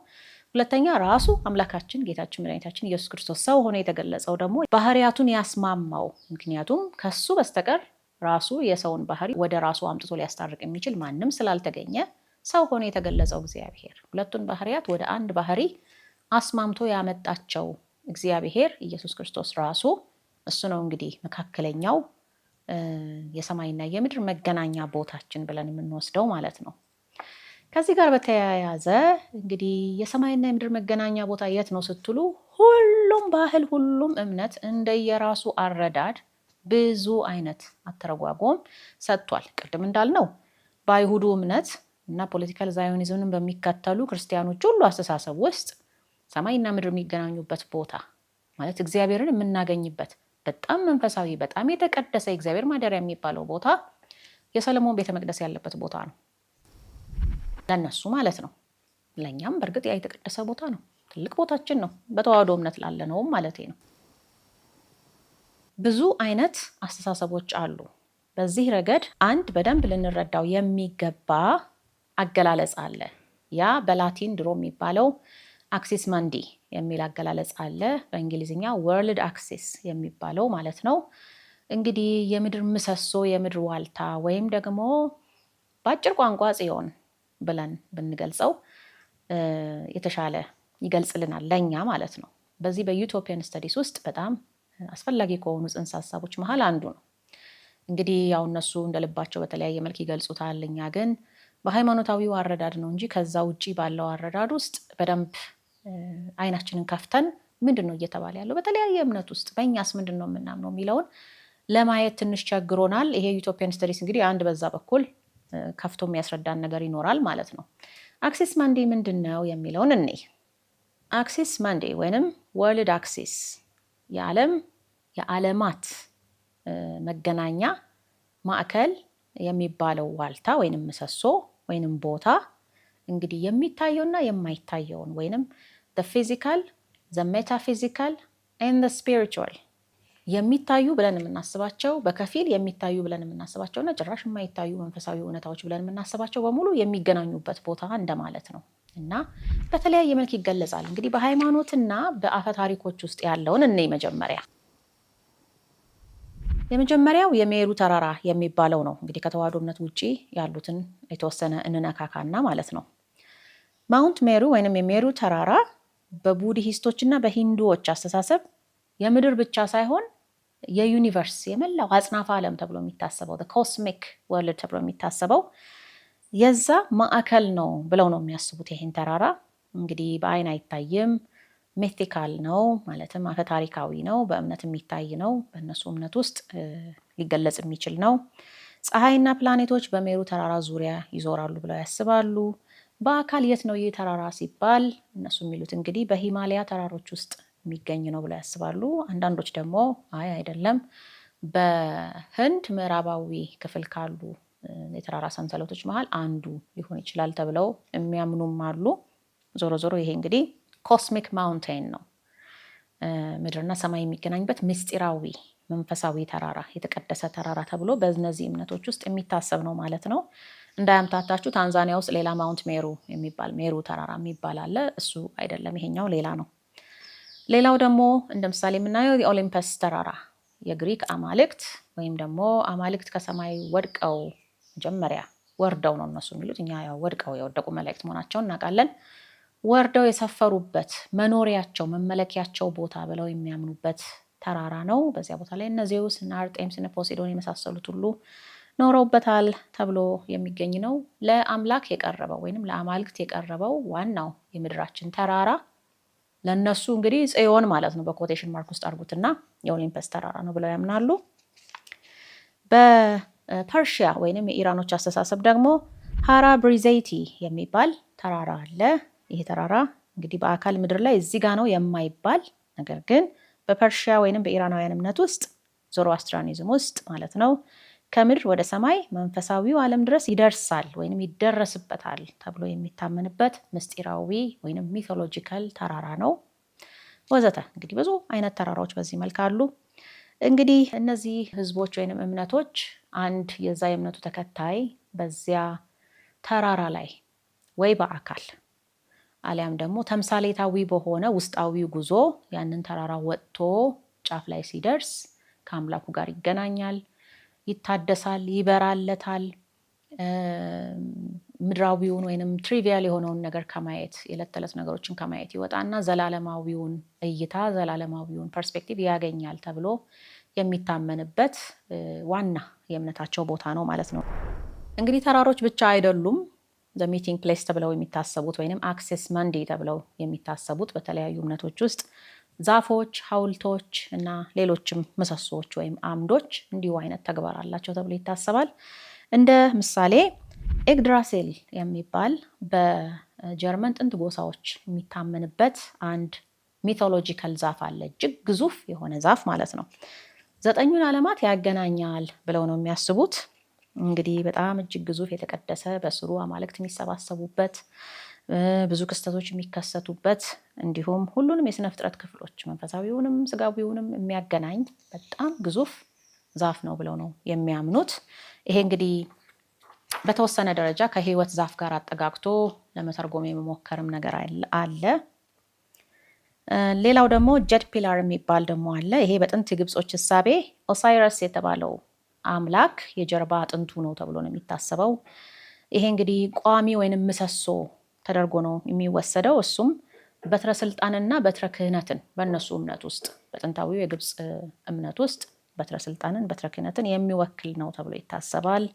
ሁለተኛ ራሱ አምላካችን ጌታችን መድኃኒታችን ኢየሱስ ክርስቶስ ሰው ሆኖ የተገለጸው ደግሞ ባህሪያቱን ያስማማው፣ ምክንያቱም ከሱ በስተቀር ራሱ የሰውን ባህሪ ወደ ራሱ አምጥቶ ሊያስታርቅ የሚችል ማንም ስላልተገኘ ሰው ሆኖ የተገለጸው እግዚአብሔር ሁለቱን ባህሪያት ወደ አንድ ባህሪ አስማምቶ ያመጣቸው እግዚአብሔር ኢየሱስ ክርስቶስ ራሱ እሱ ነው እንግዲህ መካከለኛው የሰማይና የምድር መገናኛ ቦታችን ብለን የምንወስደው ማለት ነው። ከዚህ ጋር በተያያዘ እንግዲህ የሰማይና የምድር መገናኛ ቦታ የት ነው ስትሉ፣ ሁሉም ባህል፣ ሁሉም እምነት እንደየራሱ አረዳድ ብዙ አይነት አተረጓጎም ሰጥቷል። ቅድም እንዳልነው በአይሁዱ እምነት እና ፖለቲካል ዛዮኒዝምን በሚከተሉ ክርስቲያኖች ሁሉ አስተሳሰብ ውስጥ ሰማይና ምድር የሚገናኙበት ቦታ ማለት እግዚአብሔርን የምናገኝበት በጣም መንፈሳዊ በጣም የተቀደሰ የእግዚአብሔር ማደሪያ የሚባለው ቦታ የሰለሞን ቤተ መቅደስ ያለበት ቦታ ነው ለነሱ ማለት ነው። ለእኛም በእርግጥ ያ የተቀደሰ ቦታ ነው፣ ትልቅ ቦታችን ነው፣ በተዋህዶ እምነት ላለነውም ማለት ነው። ብዙ አይነት አስተሳሰቦች አሉ። በዚህ ረገድ አንድ በደንብ ልንረዳው የሚገባ አገላለጽ አለ። ያ በላቲን ድሮ የሚባለው አክሲስ ማንዲ የሚል አገላለጽ አለ። በእንግሊዝኛ ወርልድ አክሲስ የሚባለው ማለት ነው። እንግዲህ የምድር ምሰሶ፣ የምድር ዋልታ ወይም ደግሞ በአጭር ቋንቋ ጽዮን ብለን ብንገልጸው የተሻለ ይገልጽልናል ለእኛ ማለት ነው። በዚህ በዩቶፒያን ስተዲስ ውስጥ በጣም አስፈላጊ ከሆኑ ጽንሰ ሀሳቦች መሀል አንዱ ነው። እንግዲህ ያው እነሱ እንደልባቸው በተለያየ መልክ ይገልጹታል። እኛ ግን በሃይማኖታዊው አረዳድ ነው እንጂ ከዛ ውጪ ባለው አረዳድ ውስጥ በደንብ አይናችንን ከፍተን ምንድን ነው እየተባለ ያለው በተለያየ እምነት ውስጥ በእኛስ ምንድን ነው የምናምነው የሚለውን ለማየት ትንሽ ቸግሮናል። ይሄ ዩቶፒያን ስተዲስ እንግዲህ አንድ በዛ በኩል ከፍቶ የሚያስረዳን ነገር ይኖራል ማለት ነው። አክሲስ ማንዴ ምንድን ነው የሚለውን እኔ አክሲስ ማንዴ ወይንም ወርልድ አክሲስ የዓለማት መገናኛ ማዕከል የሚባለው ዋልታ ወይንም ምሰሶ ወይንም ቦታ እንግዲህ የሚታየውና የማይታየውን ወይንም the physical, the metaphysical and the spiritual የሚታዩ ብለን የምናስባቸው በከፊል የሚታዩ ብለን የምናስባቸው እና ጭራሽ የማይታዩ መንፈሳዊ እውነታዎች ብለን የምናስባቸው በሙሉ የሚገናኙበት ቦታ እንደማለት ነው እና በተለያየ መልክ ይገለጻል። እንግዲህ በሃይማኖትና በአፈ ታሪኮች ውስጥ ያለውን እኔ የመጀመሪያው የሜሩ ተራራ የሚባለው ነው። እንግዲህ ከተዋህዶ እምነት ውጪ ያሉትን የተወሰነ እንነካካና ማለት ነው። ማውንት ሜሩ ወይንም የሜሩ ተራራ በቡድሂስቶች እና በሂንዱዎች አስተሳሰብ የምድር ብቻ ሳይሆን የዩኒቨርስ የመላው አጽናፈ ዓለም ተብሎ የሚታሰበው ኮስሚክ ወርልድ ተብሎ የሚታሰበው የዛ ማዕከል ነው ብለው ነው የሚያስቡት። ይሄን ተራራ እንግዲህ በአይን አይታይም፣ ሜቲካል ነው ማለትም አፈ ታሪካዊ ነው፣ በእምነት የሚታይ ነው፣ በእነሱ እምነት ውስጥ ሊገለጽ የሚችል ነው። ፀሐይና ፕላኔቶች በሜሩ ተራራ ዙሪያ ይዞራሉ ብለው ያስባሉ። በአካል የት ነው ይህ ተራራ ሲባል እነሱ የሚሉት እንግዲህ በሂማሊያ ተራሮች ውስጥ የሚገኝ ነው ብለው ያስባሉ። አንዳንዶች ደግሞ አይደለም፣ በህንድ ምዕራባዊ ክፍል ካሉ የተራራ ሰንሰለቶች መሀል አንዱ ሊሆን ይችላል ተብለው የሚያምኑም አሉ። ዞሮ ዞሮ ይሄ እንግዲህ ኮስሚክ ማውንቴን ነው፣ ምድርና ሰማይ የሚገናኝበት ምስጢራዊ መንፈሳዊ ተራራ፣ የተቀደሰ ተራራ ተብሎ በእነዚህ እምነቶች ውስጥ የሚታሰብ ነው ማለት ነው። እንዳያምታታችሁ ታንዛኒያ ውስጥ ሌላ ማውንት ሜሩ የሚባል ሜሩ ተራራ የሚባል አለ። እሱ አይደለም፣ ይሄኛው ሌላ ነው። ሌላው ደግሞ እንደ ምሳሌ የምናየው የኦሊምፐስ ተራራ የግሪክ አማልክት ወይም ደግሞ አማልክት ከሰማይ ወድቀው መጀመሪያ ወርደው ነው እነሱ የሚሉት፣ እኛ ያው ወድቀው የወደቁ መላእክት መሆናቸውን እናውቃለን። ወርደው የሰፈሩበት መኖሪያቸው መመለኪያቸው ቦታ ብለው የሚያምኑበት ተራራ ነው። በዚያ ቦታ ላይ እነ ዜውስ እና አርጤምስ እና ፖሴዶን የመሳሰሉት ሁሉ ኖረውበታል ተብሎ የሚገኝ ነው። ለአምላክ የቀረበው ወይንም ለአማልክት የቀረበው ዋናው የምድራችን ተራራ ለነሱ እንግዲህ ጽዮን ማለት ነው፣ በኮቴሽን ማርክ ውስጥ አድርጉትና የኦሊምፐስ ተራራ ነው ብለው ያምናሉ። በፐርሺያ ወይንም የኢራኖች አስተሳሰብ ደግሞ ሃራ ብሪዜይቲ የሚባል ተራራ አለ። ይሄ ተራራ እንግዲህ በአካል ምድር ላይ እዚህ ጋ ነው የማይባል ነገር ግን በፐርሺያ ወይንም በኢራናውያን እምነት ውስጥ ዞሮአስትራኒዝም ውስጥ ማለት ነው ከምድር ወደ ሰማይ መንፈሳዊው ዓለም ድረስ ይደርሳል ወይንም ይደረስበታል ተብሎ የሚታመንበት ምስጢራዊ ወይንም ሚቶሎጂካል ተራራ ነው ወዘተ። እንግዲህ ብዙ አይነት ተራራዎች በዚህ መልክ አሉ። እንግዲህ እነዚህ ህዝቦች ወይንም እምነቶች አንድ የዛ የእምነቱ ተከታይ በዚያ ተራራ ላይ ወይ በአካል አሊያም ደግሞ ተምሳሌታዊ በሆነ ውስጣዊ ጉዞ ያንን ተራራ ወጥቶ ጫፍ ላይ ሲደርስ ከአምላኩ ጋር ይገናኛል፣ ይታደሳል፣ ይበራለታል። ምድራዊውን ወይንም ትሪቪያል የሆነውን ነገር ከማየት የዕለት ተዕለት ነገሮችን ከማየት ይወጣና ዘላለማዊውን እይታ ዘላለማዊውን ፐርስፔክቲቭ ያገኛል ተብሎ የሚታመንበት ዋና የእምነታቸው ቦታ ነው ማለት ነው። እንግዲህ ተራሮች ብቻ አይደሉም ዘ ሚቲንግ ፕሌስ ተብለው የሚታሰቡት ወይንም አክሴስ መንዲ ተብለው የሚታሰቡት በተለያዩ እምነቶች ውስጥ ዛፎች፣ ሐውልቶች እና ሌሎችም ምሰሶዎች ወይም አምዶች እንዲሁ አይነት ተግባር አላቸው ተብሎ ይታሰባል። እንደ ምሳሌ ኤግድራሴል የሚባል በጀርመን ጥንት ጎሳዎች የሚታመንበት አንድ ሚቶሎጂካል ዛፍ አለ። እጅግ ግዙፍ የሆነ ዛፍ ማለት ነው። 9ኙን ዓለማት ያገናኛል ብለው ነው የሚያስቡት። እንግዲህ በጣም እጅግ ግዙፍ የተቀደሰ በስሩ አማልክት የሚሰባሰቡበት ብዙ ክስተቶች የሚከሰቱበት እንዲሁም ሁሉንም የስነ ፍጥረት ክፍሎች መንፈሳዊውንም ስጋዊውንም የሚያገናኝ በጣም ግዙፍ ዛፍ ነው ብለው ነው የሚያምኑት። ይሄ እንግዲህ በተወሰነ ደረጃ ከህይወት ዛፍ ጋር አጠጋግቶ ለመተርጎም የመሞከርም ነገር አለ። ሌላው ደግሞ ጀድ ፒላር የሚባል ደግሞ አለ። ይሄ በጥንት ግብጾች እሳቤ ኦሳይረስ የተባለው አምላክ የጀርባ አጥንቱ ነው ተብሎ ነው የሚታሰበው። ይሄ እንግዲህ ቋሚ ወይንም ምሰሶ ተደርጎ ነው የሚወሰደው። እሱም በትረ ስልጣንና በትረ ክህነትን በእነሱ እምነት ውስጥ በጥንታዊው የግብፅ እምነት ውስጥ በትረ ስልጣንን በትረ ክህነትን የሚወክል ነው ተብሎ ይታሰባል።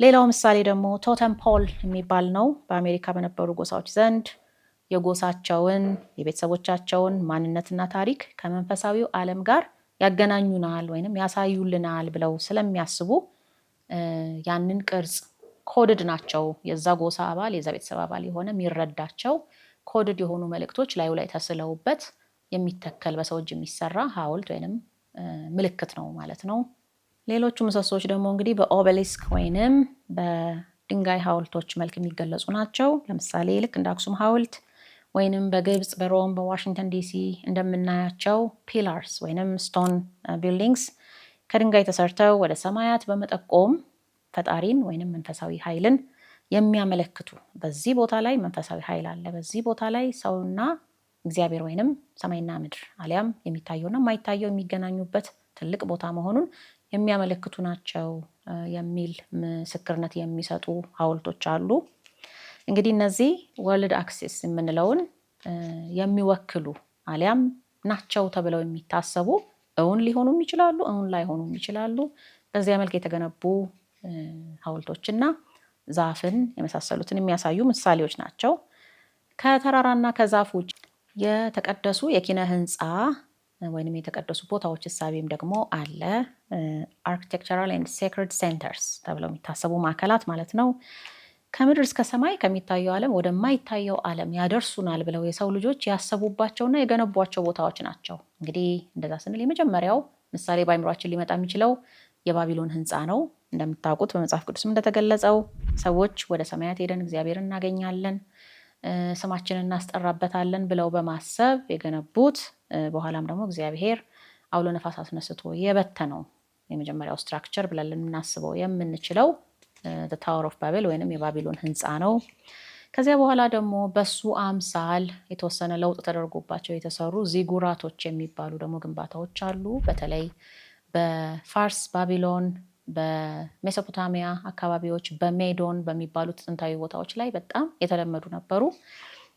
ሌላው ምሳሌ ደግሞ ቶተም ፖል የሚባል ነው። በአሜሪካ በነበሩ ጎሳዎች ዘንድ የጎሳቸውን የቤተሰቦቻቸውን ማንነትና ታሪክ ከመንፈሳዊው ዓለም ጋር ያገናኙናል ወይንም ያሳዩልናል ብለው ስለሚያስቡ ያንን ቅርጽ ኮድድ ናቸው። የዛ ጎሳ አባል የዛ ቤተሰብ አባል የሆነ የሚረዳቸው ኮድድ የሆኑ መልእክቶች ላዩ ላይ ተስለውበት የሚተከል በሰው እጅ የሚሰራ ሐውልት ወይንም ምልክት ነው ማለት ነው። ሌሎቹ ምሰሶች ደግሞ እንግዲህ በኦቤሊስክ ወይንም በድንጋይ ሐውልቶች መልክ የሚገለጹ ናቸው። ለምሳሌ ልክ እንደ አክሱም ሐውልት ወይንም በግብፅ፣ በሮም፣ በዋሽንግተን ዲሲ እንደምናያቸው ፒላርስ ወይንም ስቶን ቢልዲንግስ ከድንጋይ ተሰርተው ወደ ሰማያት በመጠቆም ፈጣሪን ወይንም መንፈሳዊ ኃይልን የሚያመለክቱ በዚህ ቦታ ላይ መንፈሳዊ ኃይል አለ፣ በዚህ ቦታ ላይ ሰውና እግዚአብሔር ወይንም ሰማይና ምድር አሊያም የሚታየውና የማይታየው የሚገናኙበት ትልቅ ቦታ መሆኑን የሚያመለክቱ ናቸው የሚል ምስክርነት የሚሰጡ ሐውልቶች አሉ። እንግዲህ እነዚህ ወርልድ አክሲስ የምንለውን የሚወክሉ አሊያም ናቸው ተብለው የሚታሰቡ እውን ሊሆኑም ይችላሉ፣ እውን ላይሆኑም ይችላሉ። በዚያ መልክ የተገነቡ ሐውልቶችና ዛፍን የመሳሰሉትን የሚያሳዩ ምሳሌዎች ናቸው። ከተራራና ከዛፍ ውጭ የተቀደሱ የኪነ ህንፃ ወይም የተቀደሱ ቦታዎች እሳቤም ደግሞ አለ። አርኪቴክቸራል ኤንድ ሴክሬድ ሴንተርስ ተብለው የሚታሰቡ ማዕከላት ማለት ነው። ከምድር እስከ ሰማይ ከሚታየው ዓለም ወደማይታየው ዓለም ያደርሱናል ብለው የሰው ልጆች ያሰቡባቸውና የገነቧቸው ቦታዎች ናቸው። እንግዲህ እንደዛ ስንል የመጀመሪያው ምሳሌ በአይምሯችን ሊመጣ የሚችለው የባቢሎን ህንፃ ነው። እንደምታውቁት በመጽሐፍ ቅዱስም እንደተገለጸው ሰዎች ወደ ሰማያት ሄደን እግዚአብሔርን እናገኛለን፣ ስማችንን እናስጠራበታለን ብለው በማሰብ የገነቡት በኋላም ደግሞ እግዚአብሔር አውሎ ነፋስ አስነስቶ የበተነው የመጀመሪያው ስትራክቸር ብለን ልናስበው የምንችለው ታወር ኦፍ ባቤል ወይንም የባቢሎን ህንፃ ነው። ከዚያ በኋላ ደግሞ በሱ አምሳል የተወሰነ ለውጥ ተደርጎባቸው የተሰሩ ዚጉራቶች የሚባሉ ደግሞ ግንባታዎች አሉ። በተለይ በፋርስ ባቢሎን፣ በሜሶፖታሚያ አካባቢዎች፣ በሜዶን በሚባሉት ጥንታዊ ቦታዎች ላይ በጣም የተለመዱ ነበሩ።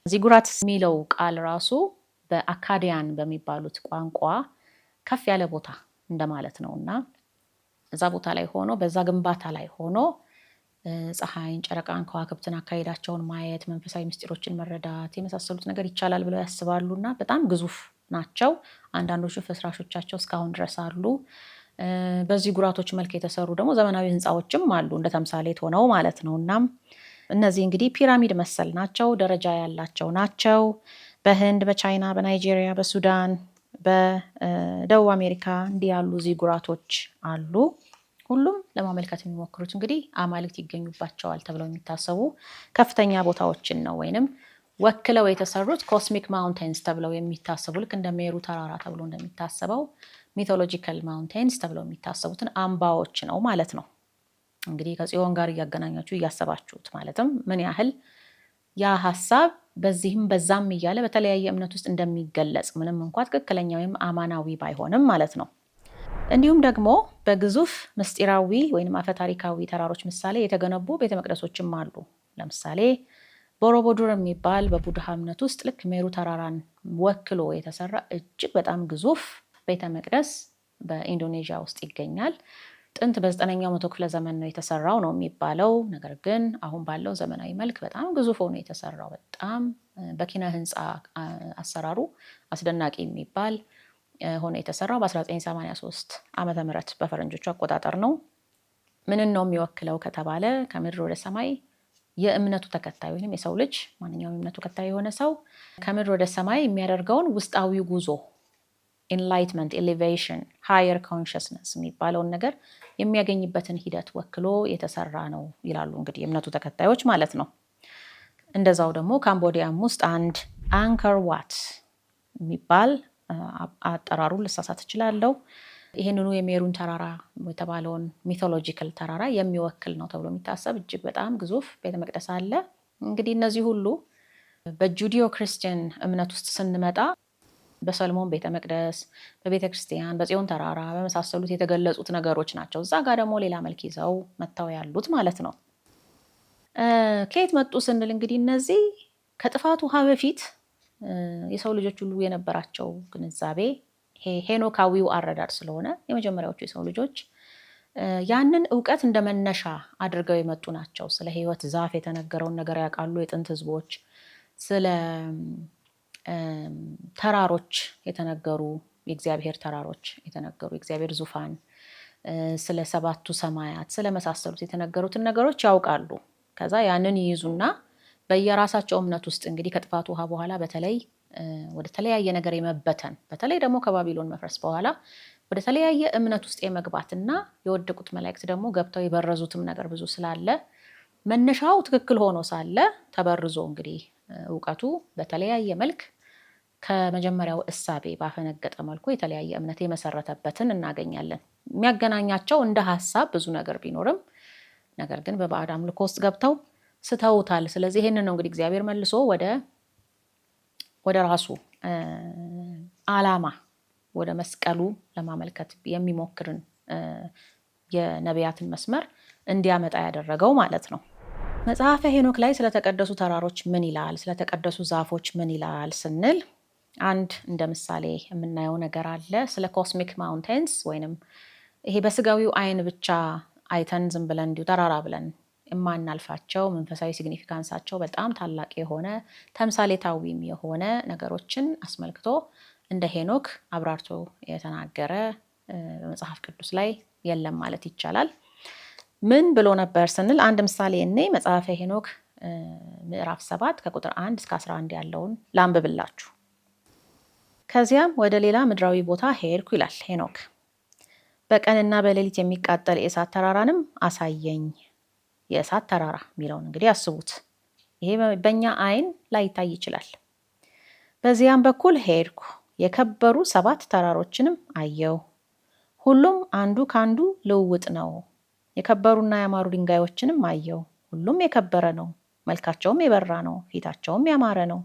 ዚጉራት የሚለው ቃል ራሱ በአካዲያን በሚባሉት ቋንቋ ከፍ ያለ ቦታ እንደማለት ነው እና እዛ ቦታ ላይ ሆኖ በዛ ግንባታ ላይ ሆኖ ፀሐይን፣ ጨረቃን፣ ከዋክብትን አካሄዳቸውን ማየት፣ መንፈሳዊ ምስጢሮችን መረዳት የመሳሰሉት ነገር ይቻላል ብለው ያስባሉ እና በጣም ግዙፍ ናቸው። አንዳንዶቹ ፍርስራሾቻቸው እስካሁን ድረስ አሉ። በዚህ ጉራቶች መልክ የተሰሩ ደግሞ ዘመናዊ ህንፃዎችም አሉ እንደ ተምሳሌት ሆነው ማለት ነው። እናም እነዚህ እንግዲህ ፒራሚድ መሰል ናቸው፣ ደረጃ ያላቸው ናቸው። በህንድ፣ በቻይና፣ በናይጄሪያ፣ በሱዳን፣ በደቡብ አሜሪካ እንዲህ ያሉ ዚጉራቶች አሉ። ሁሉም ለማመልከት የሚሞክሩት እንግዲህ አማልክት ይገኙባቸዋል ተብለው የሚታሰቡ ከፍተኛ ቦታዎችን ነው ወይንም ወክለው የተሰሩት ኮስሚክ ማውንቴንስ ተብለው የሚታሰቡ ልክ እንደ ሜሩ ተራራ ተብሎ እንደሚታሰበው ሚቶሎጂካል ማውንቴንስ ተብለው የሚታሰቡትን አምባዎች ነው ማለት ነው። እንግዲህ ከጽዮን ጋር እያገናኛችሁ እያሰባችሁት ማለትም ምን ያህል ያ ሀሳብ በዚህም በዛም እያለ በተለያየ እምነት ውስጥ እንደሚገለጽ ምንም እንኳ ትክክለኛ ወይም አማናዊ ባይሆንም ማለት ነው። እንዲሁም ደግሞ በግዙፍ ምስጢራዊ ወይም አፈታሪካዊ ተራሮች ምሳሌ የተገነቡ ቤተ መቅደሶችም አሉ። ለምሳሌ ቦሮቡዱር የሚባል በቡድሃ እምነት ውስጥ ልክ ሜሩ ተራራን ወክሎ የተሰራ እጅግ በጣም ግዙፍ ቤተ መቅደስ በኢንዶኔዥያ ውስጥ ይገኛል። ጥንት በ9ኛው መቶ ክፍለ ዘመን ነው የተሰራው ነው የሚባለው። ነገር ግን አሁን ባለው ዘመናዊ መልክ በጣም ግዙፍ ሆኖ የተሰራው በጣም በኪነ ህንፃ አሰራሩ አስደናቂ የሚባል ሆኖ የተሰራው በ1983 ዓመተ ምህረት በፈረንጆቹ አቆጣጠር ነው። ምንን ነው የሚወክለው ከተባለ ከምድር ወደ ሰማይ የእምነቱ ተከታይ ወይም የሰው ልጅ ማንኛውም የእምነቱ ተከታይ የሆነ ሰው ከምድር ወደ ሰማይ የሚያደርገውን ውስጣዊ ጉዞ ኢንላይትመንት፣ ኤሌቬሽን፣ ሃየር ኮንሽስነስ የሚባለውን ነገር የሚያገኝበትን ሂደት ወክሎ የተሰራ ነው ይላሉ እንግዲህ የእምነቱ ተከታዮች ማለት ነው። እንደዛው ደግሞ ካምቦዲያም ውስጥ አንድ አንከር ዋት የሚባል አጠራሩን ልሳሳት እችላለሁ። ይህንኑ የሜሩን ተራራ የተባለውን ሚቶሎጂካል ተራራ የሚወክል ነው ተብሎ የሚታሰብ እጅግ በጣም ግዙፍ ቤተ መቅደስ አለ። እንግዲህ እነዚህ ሁሉ በጁዲዮ ክርስቲያን እምነት ውስጥ ስንመጣ በሰልሞን ቤተ መቅደስ፣ በቤተ ክርስቲያን፣ በጽዮን ተራራ በመሳሰሉት የተገለጹት ነገሮች ናቸው። እዛ ጋር ደግሞ ሌላ መልክ ይዘው መጥተው ያሉት ማለት ነው። ከየት መጡ ስንል እንግዲህ እነዚህ ከጥፋት ውሃ በፊት የሰው ልጆች ሁሉ የነበራቸው ግንዛቤ ሄኖካዊው አረዳድ ስለሆነ የመጀመሪያዎቹ የሰው ልጆች ያንን እውቀት እንደ መነሻ አድርገው የመጡ ናቸው። ስለ ሕይወት ዛፍ የተነገረውን ነገር ያውቃሉ የጥንት ሕዝቦች። ስለ ተራሮች የተነገሩ የእግዚአብሔር ተራሮች የተነገሩ የእግዚአብሔር ዙፋን፣ ስለ ሰባቱ ሰማያት ስለመሳሰሉት የተነገሩትን ነገሮች ያውቃሉ። ከዛ ያንን ይይዙና በየራሳቸው እምነት ውስጥ እንግዲህ ከጥፋት ውሃ በኋላ በተለይ ወደ ተለያየ ነገር የመበተን በተለይ ደግሞ ከባቢሎን መፍረስ በኋላ ወደ ተለያየ እምነት ውስጥ የመግባትና የወደቁት መላእክት ደግሞ ገብተው የበረዙትም ነገር ብዙ ስላለ መነሻው ትክክል ሆኖ ሳለ ተበርዞ እንግዲህ እውቀቱ በተለያየ መልክ ከመጀመሪያው እሳቤ ባፈነገጠ መልኩ የተለያየ እምነት የመሰረተበትን እናገኛለን። የሚያገናኛቸው እንደ ሀሳብ ብዙ ነገር ቢኖርም ነገር ግን በባዕድ አምልኮ ውስጥ ገብተው ስተውታል። ስለዚህ ይህንን ነው እንግዲህ እግዚአብሔር መልሶ ወደ ራሱ ዓላማ ወደ መስቀሉ ለማመልከት የሚሞክርን የነቢያትን መስመር እንዲያመጣ ያደረገው ማለት ነው። መጽሐፈ ሄኖክ ላይ ስለተቀደሱ ተራሮች ምን ይላል፣ ስለተቀደሱ ዛፎች ምን ይላል ስንል አንድ እንደ ምሳሌ የምናየው ነገር አለ። ስለ ኮስሚክ ማውንቴንስ ወይንም ይሄ በስጋዊው አይን ብቻ አይተን ዝም ብለን እንዲሁ ተራራ ብለን የማናልፋቸው መንፈሳዊ ሲግኒፊካንሳቸው በጣም ታላቅ የሆነ ተምሳሌታዊም የሆነ ነገሮችን አስመልክቶ እንደ ሄኖክ አብራርቶ የተናገረ በመጽሐፍ ቅዱስ ላይ የለም ማለት ይቻላል። ምን ብሎ ነበር ስንል አንድ ምሳሌ እኔ መጽሐፈ ሄኖክ ምዕራፍ 7 ከቁጥር 1 እስከ 11 ያለውን ላንብብላችሁ። ከዚያም ወደ ሌላ ምድራዊ ቦታ ሄድኩ ይላል ሄኖክ። በቀንና በሌሊት የሚቃጠል የእሳት ተራራንም አሳየኝ። የእሳት ተራራ የሚለውን እንግዲህ አስቡት። ይሄ በእኛ አይን ላይታይ ይችላል። በዚያም በኩል ሄድኩ፣ የከበሩ 7 ተራሮችንም አየው። ሁሉም አንዱ ካንዱ ልውውጥ ነው። የከበሩና ያማሩ ድንጋዮችንም አየው። ሁሉም የከበረ ነው፣ መልካቸውም የበራ ነው፣ ፊታቸውም ያማረ ነው።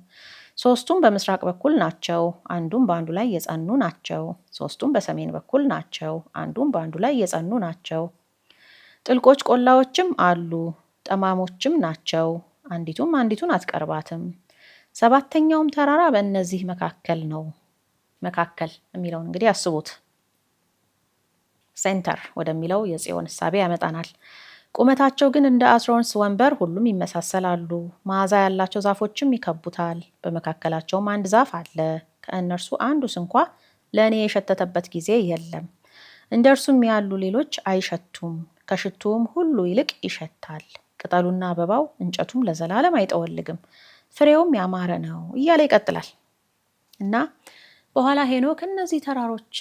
3ቱም በምስራቅ በኩል ናቸው፣ አንዱም በአንዱ ላይ የጸኑ ናቸው። 3ቱም በሰሜን በኩል ናቸው፣ አንዱም በአንዱ ላይ የጸኑ ናቸው። ጥልቆች ቆላዎችም አሉ፣ ጠማሞችም ናቸው፣ አንዲቱም አንዲቱን አትቀርባትም። 7ተኛውም ተራራ በእነዚህ መካከል ነው። መካከል የሚለውን እንግዲህ አስቡት። ሴንተር ወደሚለው የጽዮን እሳቤ ያመጣናል። ቁመታቸው ግን እንደ አስሮንስ ወንበር ሁሉም ይመሳሰላሉ። መዓዛ ያላቸው ዛፎችም ይከቡታል። በመካከላቸውም አንድ ዛፍ አለ። ከእነርሱ አንዱስ እንኳ ለእኔ የሸተተበት ጊዜ የለም። እንደ እርሱም ያሉ ሌሎች አይሸቱም። ከሽቱም ሁሉ ይልቅ ይሸታል። ቅጠሉና አበባው እንጨቱም ለዘላለም አይጠወልግም። ፍሬውም ያማረ ነው እያለ ይቀጥላል እና በኋላ ሄኖክ እነዚህ ተራሮች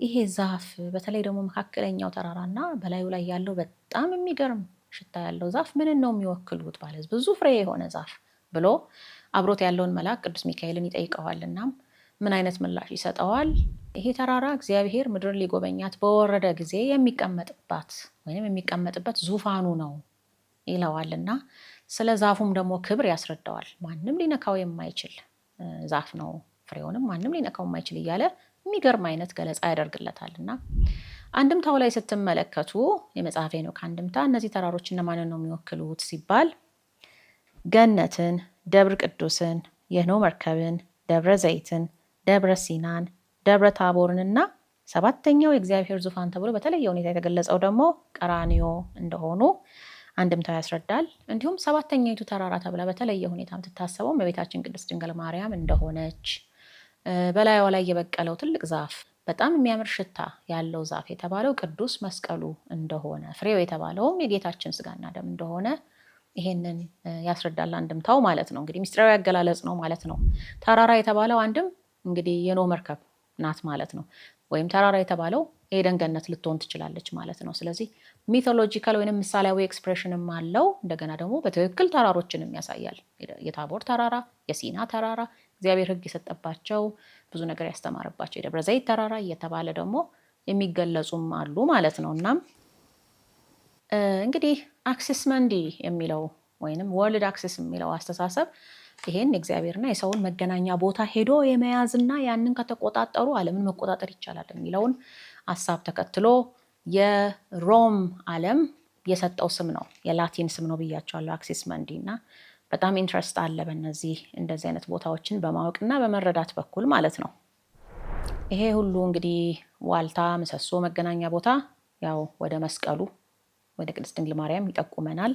ይሄ ዛፍ በተለይ ደግሞ መካከለኛው ተራራና በላዩ ላይ ያለው በጣም የሚገርም ሽታ ያለው ዛፍ ምንን ነው የሚወክሉት? ማለት ብዙ ፍሬ የሆነ ዛፍ ብሎ አብሮት ያለውን መልአክ ቅዱስ ሚካኤልን ይጠይቀዋል። እናም ምን አይነት ምላሽ ይሰጠዋል? ይሄ ተራራ እግዚአብሔር ምድርን ሊጎበኛት በወረደ ጊዜ የሚቀመጥበት ወይም የሚቀመጥበት ዙፋኑ ነው ይለዋል። እና ስለ ዛፉም ደግሞ ክብር ያስረዳዋል። ማንም ሊነካው የማይችል ዛፍ ነው፣ ፍሬውንም ማንም ሊነካው የማይችል እያለ የሚገርም አይነት ገለጻ ያደርግለታል። እና አንድምታው ላይ ስትመለከቱ የመጽሐፈ ሄኖክ አንድምታ እነዚህ ተራሮች እነማንን ነው የሚወክሉት ሲባል ገነትን፣ ደብረ ቅዱስን፣ የኖ መርከብን፣ ደብረ ዘይትን፣ ደብረ ሲናን፣ ደብረ ታቦርንና ሰባተኛው የእግዚአብሔር ዙፋን ተብሎ በተለየ ሁኔታ የተገለጸው ደግሞ ቀራንዮ እንደሆኑ አንድምታው ያስረዳል። እንዲሁም ሰባተኛይቱ ተራራ ተብላ በተለየ ሁኔታ የምትታሰበው እመቤታችን ቅድስት ድንግል ማርያም እንደሆነች፣ በላይዋ ላይ የበቀለው ትልቅ ዛፍ በጣም የሚያምር ሽታ ያለው ዛፍ የተባለው ቅዱስ መስቀሉ እንደሆነ፣ ፍሬው የተባለውም የጌታችን ስጋና ደም እንደሆነ ይሄንን ያስረዳል አንድምታው ማለት ነው። እንግዲህ ምስጢራዊ አገላለጽ ነው ማለት ነው። ተራራ የተባለው አንድም እንግዲህ የኖህ መርከብ ናት ማለት ነው። ወይም ተራራ የተባለው ኤደን ገነት ልትሆን ትችላለች ማለት ነው። ስለዚህ ሚቶሎጂካል ወይም ምሳሌያዊ ኤክስፕሬሽንም አለው። እንደገና ደግሞ በትክክል ተራሮችንም ያሳያል። የታቦር ተራራ፣ የሲና ተራራ እግዚአብሔር ሕግ የሰጠባቸው ብዙ ነገር ያስተማረባቸው፣ የደብረ ዘይት ተራራ እየተባለ ደግሞ የሚገለጹም አሉ ማለት ነው። እናም እንግዲህ አክሲስ መንዲ የሚለው ወይንም ወርልድ አክሲስ የሚለው አስተሳሰብ ይሄን የእግዚአብሔርና የሰውን መገናኛ ቦታ ሄዶ የመያዝና ያንን ከተቆጣጠሩ ዓለምን መቆጣጠር ይቻላል የሚለውን ሀሳብ ተከትሎ የሮም ዓለም የሰጠው ስም ነው፣ የላቲን ስም ነው ብያቸዋለሁ፣ አክሲስ መንዲ። እና በጣም ኢንትረስት አለ በእነዚህ እንደዚህ አይነት ቦታዎችን በማወቅና በመረዳት በኩል ማለት ነው። ይሄ ሁሉ እንግዲህ ዋልታ፣ ምሰሶ፣ መገናኛ ቦታ ያው ወደ መስቀሉ ወደ ቅድስት ድንግል ማርያም ይጠቁመናል።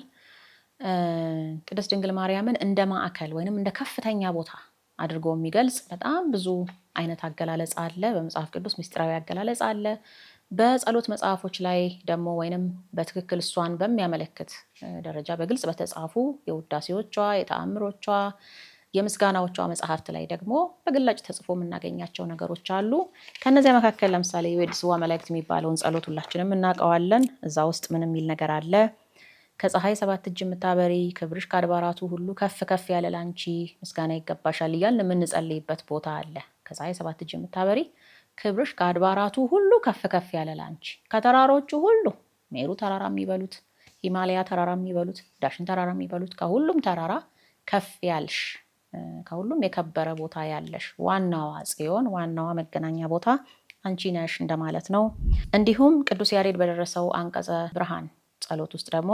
ቅድስት ድንግል ማርያምን እንደ ማዕከል ወይንም እንደ ከፍተኛ ቦታ አድርጎ የሚገልጽ በጣም ብዙ አይነት አገላለጽ አለ። በመጽሐፍ ቅዱስ ምስጢራዊ አገላለጽ አለ። በጸሎት መጽሐፎች ላይ ደግሞ ወይንም በትክክል እሷን በሚያመለክት ደረጃ በግልጽ በተጻፉ የውዳሴዎቿ፣ የተአምሮቿ፣ የምስጋናዎቿ መጽሐፍት ላይ ደግሞ በግላጭ ተጽፎ የምናገኛቸው ነገሮች አሉ። ከነዚያ መካከል ለምሳሌ የዌድስዋ መላእክት የሚባለውን ጸሎት ሁላችንም እናውቀዋለን። እዛ ውስጥ ምን የሚል ነገር አለ? ከፀሐይ 7 እጅ የምታበሪ ክብርሽ ከአድባራቱ ሁሉ ከፍ ከፍ ያለ ላንቺ ምስጋና ይገባሻል እያልን የምንጸልይበት ቦታ አለ። ከፀሐይ 7 እጅ የምታበሪ ክብርሽ ከአድባራቱ ሁሉ ከፍ ከፍ ያለ ላንቺ፣ ከተራሮቹ ሁሉ ሜሩ ተራራ የሚበሉት፣ ሂማሊያ ተራራ የሚበሉት፣ ዳሽን ተራራ የሚበሉት ከሁሉም ተራራ ከፍ ያልሽ፣ ከሁሉም የከበረ ቦታ ያለሽ ዋናዋ ጽዮን፣ ዋናዋ መገናኛ ቦታ አንቺ ነሽ እንደማለት ነው። እንዲሁም ቅዱስ ያሬድ በደረሰው አንቀጸ ብርሃን ጸሎት ውስጥ ደግሞ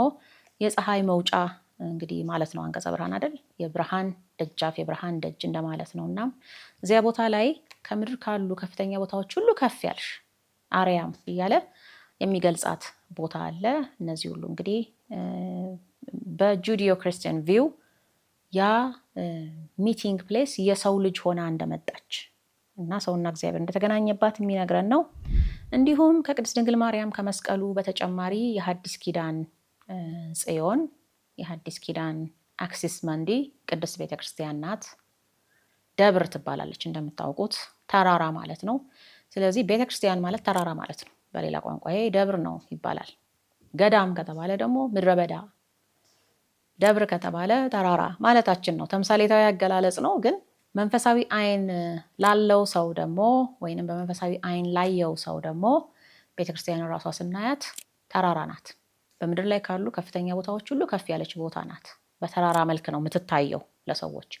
የፀሐይ መውጫ እንግዲህ ማለት ነው። አንቀጸ ብርሃን አይደል? የብርሃን ደጃፍ፣ የብርሃን ደጅ እንደማለት ነው። እና እዚያ ቦታ ላይ ከምድር ካሉ ከፍተኛ ቦታዎች ሁሉ ከፍ ያልሽ አርያም እያለ የሚገልጻት ቦታ አለ። እነዚህ ሁሉ እንግዲህ በጁዲዮ ክርስቲያን ቪው ያ ሚቲንግ ፕሌስ የሰው ልጅ ሆና እንደመጣች እና ሰውና እግዚአብሔር እንደተገናኘባት የሚነግረን ነው። እንዲሁም ከቅድስት ድንግል ማርያም ከመስቀሉ በተጨማሪ የሐዲስ ኪዳን ጽዮን፣ የሐዲስ ኪዳን አክሲስ መንዲ ቅድስት ቤተክርስቲያን ናት። ደብር ትባላለች እንደምታውቁት፣ ተራራ ማለት ነው። ስለዚህ ቤተክርስቲያን ማለት ተራራ ማለት ነው። በሌላ ቋንቋ ይሄ ደብር ነው ይባላል። ገዳም ከተባለ ደግሞ ምድረ በዳ፣ ደብር ከተባለ ተራራ ማለታችን ነው። ተምሳሌታዊ አገላለጽ ነው። ግን መንፈሳዊ አይን ላለው ሰው ደግሞ ወይንም በመንፈሳዊ አይን ላየው ሰው ደግሞ ቤተክርስቲያን ራሷ ስናያት ተራራ ናት። በምድር ላይ ካሉ ከፍተኛ ቦታዎች ሁሉ ከፍ ያለች ቦታ ናት። በተራራ መልክ ነው የምትታየው ለሰዎች።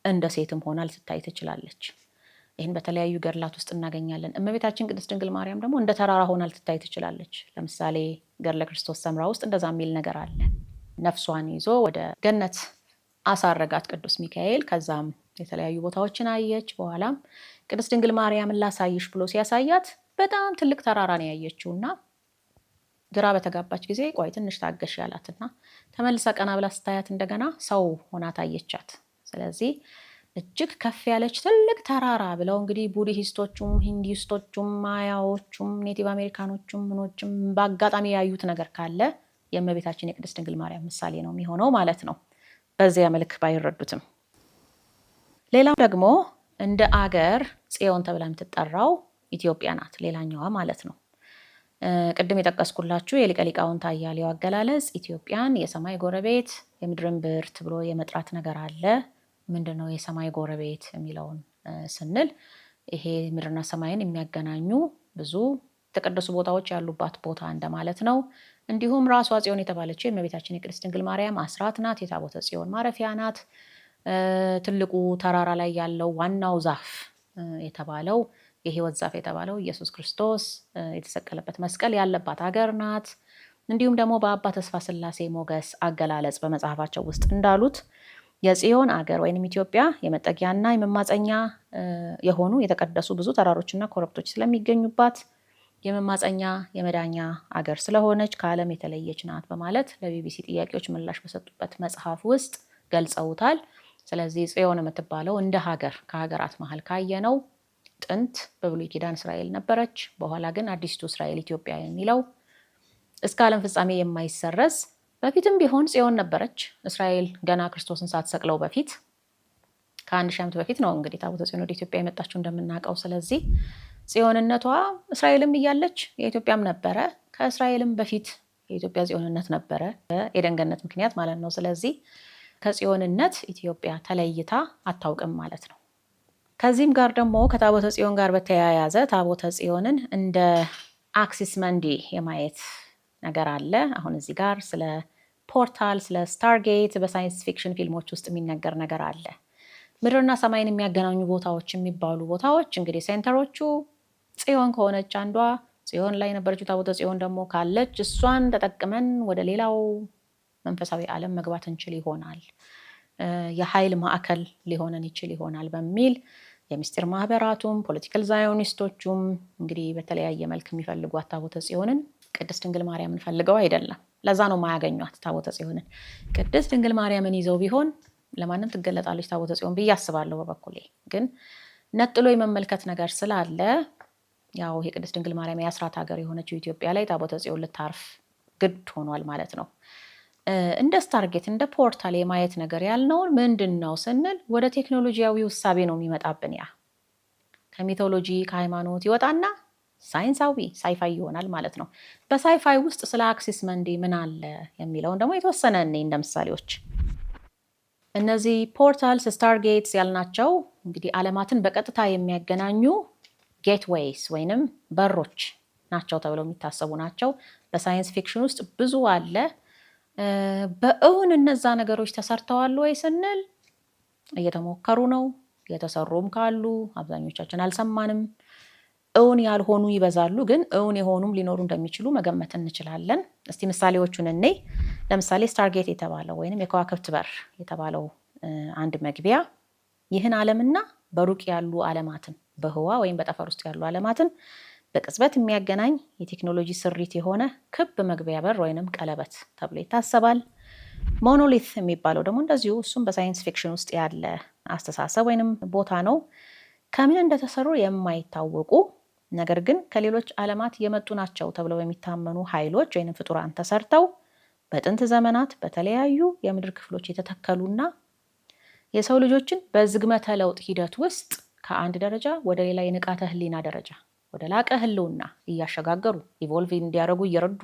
እንደ ሴትም ሆና ልትታይ ትችላለች። ይህን በተለያዩ ገድላት ውስጥ እናገኛለን። እመቤታችን ቅድስት ድንግል ማርያም ደግሞ እንደ ተራራ ሆና ልትታይ ትችላለች። ለምሳሌ ገድለ ክርስቶስ ሰምራ ውስጥ እንደዛ የሚል ነገር አለ። ነፍሷን ይዞ ወደ ገነት አሳረጋት ቅዱስ ሚካኤል። ከዛም የተለያዩ ቦታዎችን አየች። በኋላም ቅድስት ድንግል ማርያምን ላሳይሽ ብሎ ሲያሳያት በጣም ትልቅ ተራራ ነው ያየችው እና ግራ በተጋባች ጊዜ ቆይ ትንሽ ታገሽ ያላትና ተመልሳ ቀና ብላ ስታያት እንደገና ሰው ሆና ታየቻት። ስለዚህ እጅግ ከፍ ያለች ትልቅ ተራራ ብለው እንግዲህ ቡድሂስቶቹም፣ ሂንዲስቶቹም፣ ማያዎቹም፣ ኔቲቭ አሜሪካኖቹም ምኖችም በአጋጣሚ ያዩት ነገር ካለ የእመቤታችን የቅድስት ድንግል ማርያም ምሳሌ ነው የሚሆነው ማለት ነው፣ በዚያ መልክ ባይረዱትም። ሌላው ደግሞ እንደ አገር ጽዮን ተብላ የምትጠራው ኢትዮጵያ ናት፣ ሌላኛዋ ማለት ነው። ቅድም የጠቀስኩላችሁ የሊቀ ሊቃውንት አያሌው አገላለጽ ኢትዮጵያን የሰማይ ጎረቤት የምድርን ብርት ብሎ የመጥራት ነገር አለ። ምንድን ነው የሰማይ ጎረቤት የሚለውን ስንል ይሄ ምድርና ሰማይን የሚያገናኙ ብዙ የተቀደሱ ቦታዎች ያሉባት ቦታ እንደማለት ነው። እንዲሁም ራሷ ጽዮን የተባለችው የእመቤታችን የቅድስት ድንግል ማርያም አስራት ናት። የታቦተ ጽዮን ማረፊያ ናት። ትልቁ ተራራ ላይ ያለው ዋናው ዛፍ የተባለው የሕይወት ዛፍ የተባለው ኢየሱስ ክርስቶስ የተሰቀለበት መስቀል ያለባት ሀገር ናት። እንዲሁም ደግሞ በአባ ተስፋ ስላሴ ሞገስ አገላለጽ በመጽሐፋቸው ውስጥ እንዳሉት የጽዮን አገር ወይንም ኢትዮጵያ የመጠጊያና የመማፀኛ የሆኑ የተቀደሱ ብዙ ተራሮችና ኮረብቶች ስለሚገኙባት የመማፀኛ የመዳኛ አገር ስለሆነች ከዓለም የተለየች ናት በማለት ለቢቢሲ ጥያቄዎች ምላሽ በሰጡበት መጽሐፍ ውስጥ ገልጸውታል። ስለዚህ ጽዮን የምትባለው እንደ ሀገር ከሀገራት መሀል ካየነው ጥንት በብሉይ ኪዳን እስራኤል ነበረች። በኋላ ግን አዲስቱ እስራኤል ኢትዮጵያ የሚለው እስከ ዓለም ፍጻሜ የማይሰረዝ በፊትም ቢሆን ጽዮን ነበረች። እስራኤል ገና ክርስቶስን ሳትሰቅለው በፊት ከ1000 ዓመት በፊት ነው እንግዲህ ታቦተ ጽዮን ወደ ኢትዮጵያ የመጣችው እንደምናውቀው። ስለዚህ ጽዮንነቷ እስራኤልም እያለች የኢትዮጵያም ነበረ። ከእስራኤልም በፊት የኢትዮጵያ ጽዮንነት ነበረ በኤደን ገነት ምክንያት ማለት ነው። ስለዚህ ከጽዮንነት ኢትዮጵያ ተለይታ አታውቅም ማለት ነው። ከዚህም ጋር ደግሞ ከታቦተ ጽዮን ጋር በተያያዘ ታቦተ ጽዮንን እንደ አክሲስ መንዲ የማየት ነገር አለ። አሁን እዚህ ጋር ስለ ፖርታል፣ ስለ ስታርጌት በሳይንስ ፊክሽን ፊልሞች ውስጥ የሚነገር ነገር አለ። ምድርና ሰማይን የሚያገናኙ ቦታዎች የሚባሉ ቦታዎች እንግዲህ ሴንተሮቹ ጽዮን ከሆነች አንዷ ጽዮን ላይ የነበረችው ታቦተ ጽዮን ደግሞ ካለች እሷን ተጠቅመን ወደ ሌላው መንፈሳዊ ዓለም መግባት እንችል ይሆናል፣ የኃይል ማዕከል ሊሆነን ይችል ይሆናል በሚል የምስጢር ማህበራቱም ፖለቲካል ዛዮኒስቶቹም እንግዲህ በተለያየ መልክ የሚፈልጓት ታቦተ ጽዮንን ቅድስት ድንግል ማርያምን ፈልገው አይደለም። ለዛ ነው ማያገኟት ታቦተ ጽዮንን። ቅድስት ድንግል ማርያምን ይዘው ቢሆን ለማንም ትገለጣለች ታቦተ ጽዮን ብዬ አስባለሁ። በበኩሌ ግን ነጥሎ የመመልከት ነገር ስላለ ያው የቅድስት ድንግል ማርያም የአስራት ሀገር የሆነችው ኢትዮጵያ ላይ ታቦተ ጽዮን ልታርፍ ግድ ሆኗል ማለት ነው። እንደ ስታርጌት እንደ ፖርታል የማየት ነገር ያልነውን ምንድን ነው ስንል ወደ ቴክኖሎጂያዊ ውሳቤ ነው የሚመጣብን። ያ ከሚቶሎጂ ከሃይማኖት ይወጣና ሳይንሳዊ ሳይፋይ ይሆናል ማለት ነው። በሳይፋይ ውስጥ ስለ አክሲስ መንዲ ምን አለ የሚለውን ደግሞ የተወሰነ እኔ እንደ ምሳሌዎች እነዚህ ፖርታልስ ስታርጌትስ ያልናቸው እንግዲህ ዓለማትን በቀጥታ የሚያገናኙ ጌትዌይስ ወይንም በሮች ናቸው ተብለው የሚታሰቡ ናቸው። በሳይንስ ፊክሽን ውስጥ ብዙ አለ። በእውን እነዛ ነገሮች ተሰርተዋል ወይ ስንል እየተሞከሩ ነው። የተሰሩም ካሉ አብዛኞቻችን አልሰማንም። እውን ያልሆኑ ይበዛሉ፣ ግን እውን የሆኑም ሊኖሩ እንደሚችሉ መገመት እንችላለን። እስቲ ምሳሌዎቹን እኔ ለምሳሌ ስታርጌት የተባለው ወይንም የከዋክብት በር የተባለው አንድ መግቢያ ይህን ዓለምና በሩቅ ያሉ ዓለማትን በህዋ ወይም በጠፈር ውስጥ ያሉ ዓለማትን በቅጽበት የሚያገናኝ የቴክኖሎጂ ስሪት የሆነ ክብ መግቢያ በር ወይንም ቀለበት ተብሎ ይታሰባል። ሞኖሊት የሚባለው ደግሞ እንደዚሁ እሱም በሳይንስ ፊክሽን ውስጥ ያለ አስተሳሰብ ወይንም ቦታ ነው። ከምን እንደተሰሩ የማይታወቁ ነገር ግን ከሌሎች ዓለማት የመጡ ናቸው ተብለው የሚታመኑ ኃይሎች ወይንም ፍጡራን ተሰርተው በጥንት ዘመናት በተለያዩ የምድር ክፍሎች የተተከሉና የሰው ልጆችን በዝግመተ ለውጥ ሂደት ውስጥ ከአንድ ደረጃ ወደ ሌላ የንቃተ ህሊና ደረጃ ወደ ላቀ ህልውና እያሸጋገሩ ኢቮልቭ እንዲያደርጉ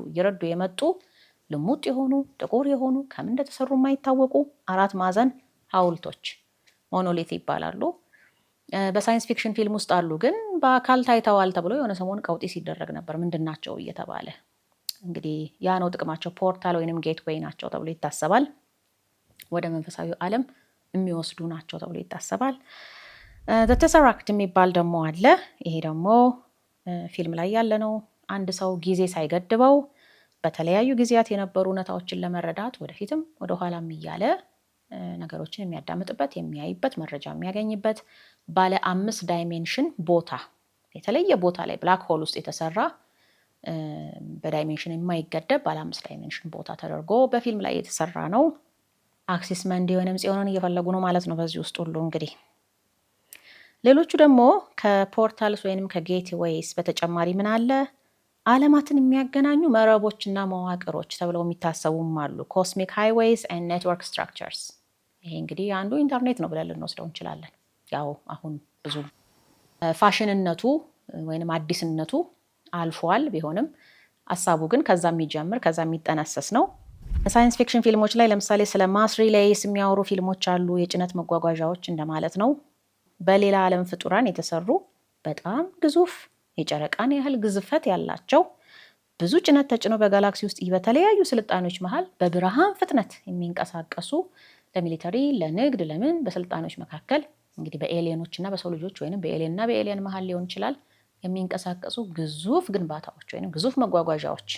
እየረዱ የመጡ ልሙጥ የሆኑ ጥቁር የሆኑ ከምን እንደተሰሩ የማይታወቁ 4 ማዕዘን ሐውልቶች ሞኖሊት ይባላሉ። በሳይንስ ፊክሽን ፊልም ውስጥ አሉ፣ ግን በአካል ታይተዋል ተብሎ የሆነ ሰሞን ቀውጢ ሲደረግ ነበር። ምንድን ናቸው እየተባለ እንግዲህ ያ ነው ጥቅማቸው። ፖርታል ወይንም ጌትዌይ ናቸው ተብሎ ይታሰባል። ወደ መንፈሳዊ ዓለም የሚወስዱ ናቸው ተብሎ ይታሰባል። ተሰራክት የሚባል ደግሞ አለ። ይሄ ደግሞ ፊልም ላይ ያለ ነው። አንድ ሰው ጊዜ ሳይገድበው በተለያዩ ጊዜያት የነበሩ እውነታዎችን ለመረዳት ወደፊትም ወደኋላም እያለ ነገሮችን የሚያዳምጥበት የሚያይበት መረጃ የሚያገኝበት ባለ 5 ዳይሜንሽን ቦታ የተለየ ቦታ ላይ ብላክ ሆል ውስጥ የተሰራ በዳይሜንሽን የማይገደብ ባለ 5 ዳይሜንሽን ቦታ ተደርጎ በፊልም ላይ የተሰራ ነው። አክሲስ መንዲ ወይንም ጽዮንን እየፈለጉ ነው ማለት ነው በዚህ ውስጥ ሁሉ። እንግዲህ ሌሎቹ ደግሞ ከፖርታልስ ወይንም ከጌትዌይስ በተጨማሪ ምን አለ? ዓለማትን የሚያገናኙ መረቦችና መዋቅሮች ተብለው የሚታሰቡም አሉ። ኮስሚክ ሃይዌይስ ኤንድ ኔትወርክ ስትራክቸርስ። ይሄ እንግዲህ አንዱ ኢንተርኔት ነው ብለን ልንወስደው እንችላለን። ያው አሁን ብዙ ፋሽንነቱ ወይንም አዲስነቱ አልፏል ቢሆንም ሀሳቡ ግን ከዛ የሚጀምር ከዛ የሚጠነሰስ ነው። በሳይንስ ፊክሽን ፊልሞች ላይ ለምሳሌ ስለ ማስ ሪሌይስ የሚያወሩ ፊልሞች አሉ። የጭነት መጓጓዣዎች እንደማለት ነው። በሌላ ዓለም ፍጡራን የተሰሩ በጣም ግዙፍ የጨረቃን ያህል ግዝፈት ያላቸው ብዙ ጭነት ተጭነው በጋላክሲ ውስጥ በተለያዩ ስልጣኔዎች መሀል በብርሃን ፍጥነት የሚንቀሳቀሱ ለሚሊተሪ፣ ለንግድ፣ ለምን በስልጣኔዎች መካከል እንግዲህ በኤሊየኖች እና በሰው ልጆች ወይም በኤሊየን እና በኤሊየን መሀል ሊሆን ይችላል የሚንቀሳቀሱ ግዙፍ ግንባታዎች ወይም ግዙፍ መጓጓዣዎች።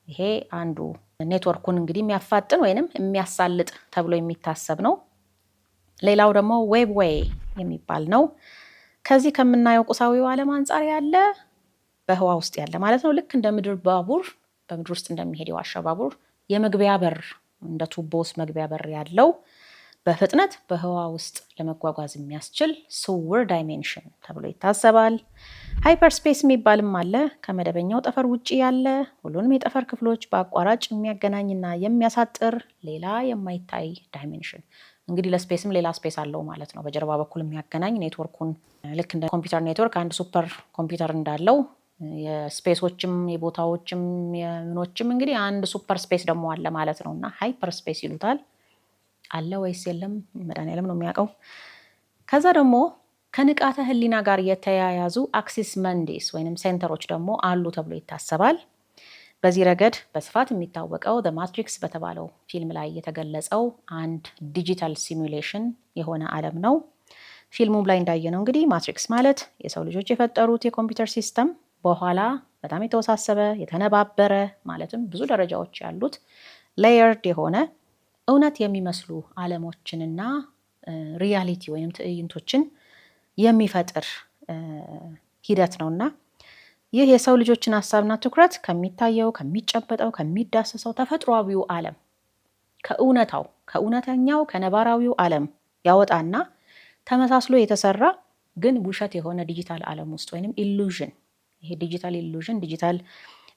ይሄ አንዱ ኔትወርኩን እንግዲህ የሚያፋጥን ወይም የሚያሳልጥ ተብሎ የሚታሰብ ነው። ሌላው ደግሞ ዌብ ዌይ የሚባል ነው። ከዚህ ከምናየው ቁሳዊው ዓለም አንጻር ያለ በህዋ ውስጥ ያለ ማለት ነው። ልክ እንደ ምድር ባቡር በምድር ውስጥ እንደሚሄድ የዋሻ ባቡር የመግቢያ በር እንደ ቱቦ ውስጥ መግቢያ በር ያለው በፍጥነት በህዋ ውስጥ ለመጓጓዝ የሚያስችል ስውር ዳይሜንሽን ተብሎ ይታሰባል። ሃይፐርስፔስ የሚባልም አለ። ከመደበኛው ጠፈር ውጭ ያለ ሁሉንም የጠፈር ክፍሎች በአቋራጭ የሚያገናኝና የሚያሳጥር ሌላ የማይታይ ዳይሜንሽን። እንግዲህ ለስፔስም ሌላ ስፔስ አለው ማለት ነው። በጀርባ በኩል የሚያገናኝ ኔትወርኩን ልክ እንደ ኮምፒውተር ኔትወርክ አንድ ሱፐር ኮምፒውተር እንዳለው የስፔሶችም የቦታዎችም የምኖችም እንግዲህ አንድ ሱፐር ስፔስ ደግሞ አለ ማለት ነው እና ሃይፐር ስፔስ ይሉታል። አለ ወይስ የለም መድኃኒዓለም ነው የሚያውቀው። ከዛ ደግሞ ከንቃተ ህሊና ጋር የተያያዙ አክሲስ መንዲስ ወይም ሴንተሮች ደግሞ አሉ ተብሎ ይታሰባል። በዚህ ረገድ በስፋት የሚታወቀው ዘ ማትሪክስ በተባለው ፊልም ላይ የተገለጸው አንድ ዲጂታል ሲሙሌሽን የሆነ ዓለም ነው። ፊልሙም ላይ እንዳየነው እንግዲህ ማትሪክስ ማለት የሰው ልጆች የፈጠሩት የኮምፒውተር ሲስተም በኋላ በጣም የተወሳሰበ የተነባበረ ማለትም ብዙ ደረጃዎች ያሉት ሌየርድ የሆነ እውነት የሚመስሉ ዓለሞችንና ሪያሊቲ ወይም ትዕይንቶችን የሚፈጥር ሂደት ነውና ይህ የሰው ልጆችን ሀሳብና ትኩረት ከሚታየው ከሚጨበጠው ከሚዳሰሰው ተፈጥሯዊው ዓለም ከእውነተኛው ከነባራዊው ዓለም ያወጣና ተመሳስሎ የተሰራ ግን ውሸት የሆነ ዲጂታል ዓለም ውስጥ ወይም ኢሉዥን፣ ይሄ ዲጂታል ኢሉዥን ዲጂታል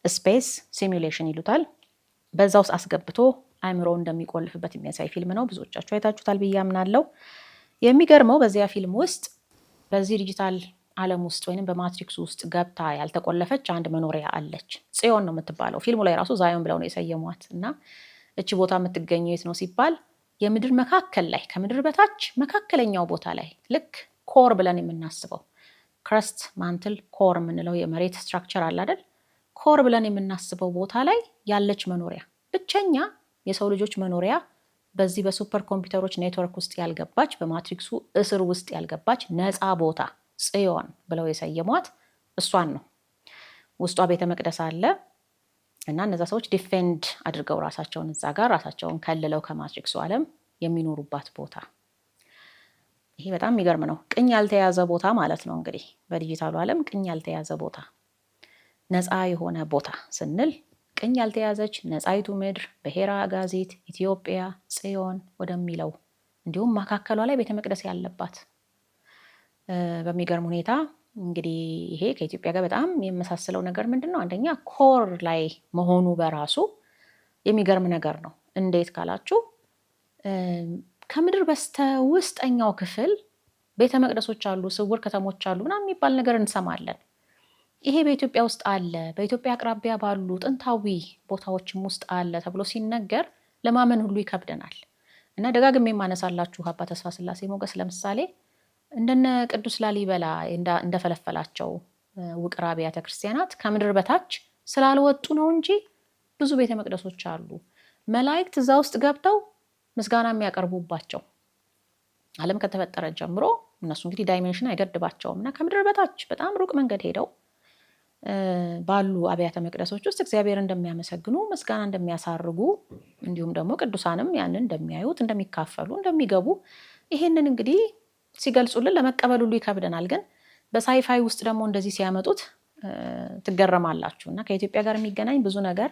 ስፔስ ሲሙሌሽን ይሉታል። በዛ ውስጥ አስገብቶ አእምሮ እንደሚቆልፍበት የሚያሳይ ፊልም ነው። ብዙዎቻችሁ አይታችሁታል ብዬ አምናለሁ። የሚገርመው በዚያ ፊልም ውስጥ በዚህ ዲጂታል ዓለም ውስጥ ወይም በማትሪክስ ውስጥ ገብታ ያልተቆለፈች አንድ መኖሪያ አለች። ጽዮን ነው የምትባለው። ፊልሙ ላይ ራሱ ዛዮን ብለው ነው የሰየሟት። እና እቺ ቦታ የምትገኘው የት ነው ሲባል የምድር መካከል ላይ ከምድር በታች መካከለኛው ቦታ ላይ ልክ ኮር ብለን የምናስበው ክረስት ማንትል ኮር የምንለው የመሬት ስትራክቸር አለ አይደል? ኮር ብለን የምናስበው ቦታ ላይ ያለች መኖሪያ ብቸኛ የሰው ልጆች መኖሪያ በዚህ በሱፐር ኮምፒውተሮች ኔትወርክ ውስጥ ያልገባች በማትሪክሱ እስር ውስጥ ያልገባች ነፃ ቦታ ጽዮን ብለው የሰየሟት እሷን ነው። ውስጧ ቤተ መቅደስ አለ እና እነዛ ሰዎች ዲፌንድ አድርገው ራሳቸውን እዛ ጋር ራሳቸውን ከልለው ከማትሪክሱ ዓለም የሚኖሩባት ቦታ። ይሄ በጣም የሚገርም ነው። ቅኝ ያልተያዘ ቦታ ማለት ነው እንግዲህ በዲጂታሉ ዓለም ቅኝ ያልተያዘ ቦታ፣ ነፃ የሆነ ቦታ ስንል ቅኝ ያልተያዘች ነፃይቱ ምድር ብሔረ አጋዚት ኢትዮጵያ ጽዮን ወደሚለው እንዲሁም መካከሏ ላይ ቤተ መቅደስ ያለባት በሚገርም ሁኔታ እንግዲህ ይሄ ከኢትዮጵያ ጋር በጣም የመሳሰለው ነገር ምንድን ነው? አንደኛ ኮር ላይ መሆኑ በራሱ የሚገርም ነገር ነው። እንዴት ካላችሁ ከምድር በስተ ውስጠኛው ክፍል ቤተ መቅደሶች አሉ፣ ስውር ከተሞች አሉ ምናምን የሚባል ነገር እንሰማለን። ይሄ በኢትዮጵያ ውስጥ አለ፣ በኢትዮጵያ አቅራቢያ ባሉ ጥንታዊ ቦታዎችም ውስጥ አለ ተብሎ ሲነገር ለማመን ሁሉ ይከብደናል። እና ደጋግሜ የማነሳላችሁ አባ ተስፋ ስላሴ ሞገስ ለምሳሌ እንደነ ቅዱስ ላሊበላ እንደፈለፈላቸው ውቅር አብያተ ክርስቲያናት ከምድር በታች ስላልወጡ ነው እንጂ ብዙ ቤተ መቅደሶች አሉ። መላእክት እዛ ውስጥ ገብተው ምስጋና የሚያቀርቡባቸው ዓለም ከተፈጠረ ጀምሮ እነሱ እንግዲህ ዳይሜንሽን አይገድባቸውም እና ከምድር በታች በጣም ሩቅ መንገድ ሄደው ባሉ አብያተ መቅደሶች ውስጥ እግዚአብሔር እንደሚያመሰግኑ ምስጋና እንደሚያሳርጉ እንዲሁም ደግሞ ቅዱሳንም ያንን እንደሚያዩት እንደሚካፈሉ እንደሚገቡ ይሄንን እንግዲህ ሲገልጹልን ለመቀበል ሁሉ ይከብደናል። ግን በሳይፋይ ውስጥ ደግሞ እንደዚህ ሲያመጡት ትገረማላችሁ። እና ከኢትዮጵያ ጋር የሚገናኝ ብዙ ነገር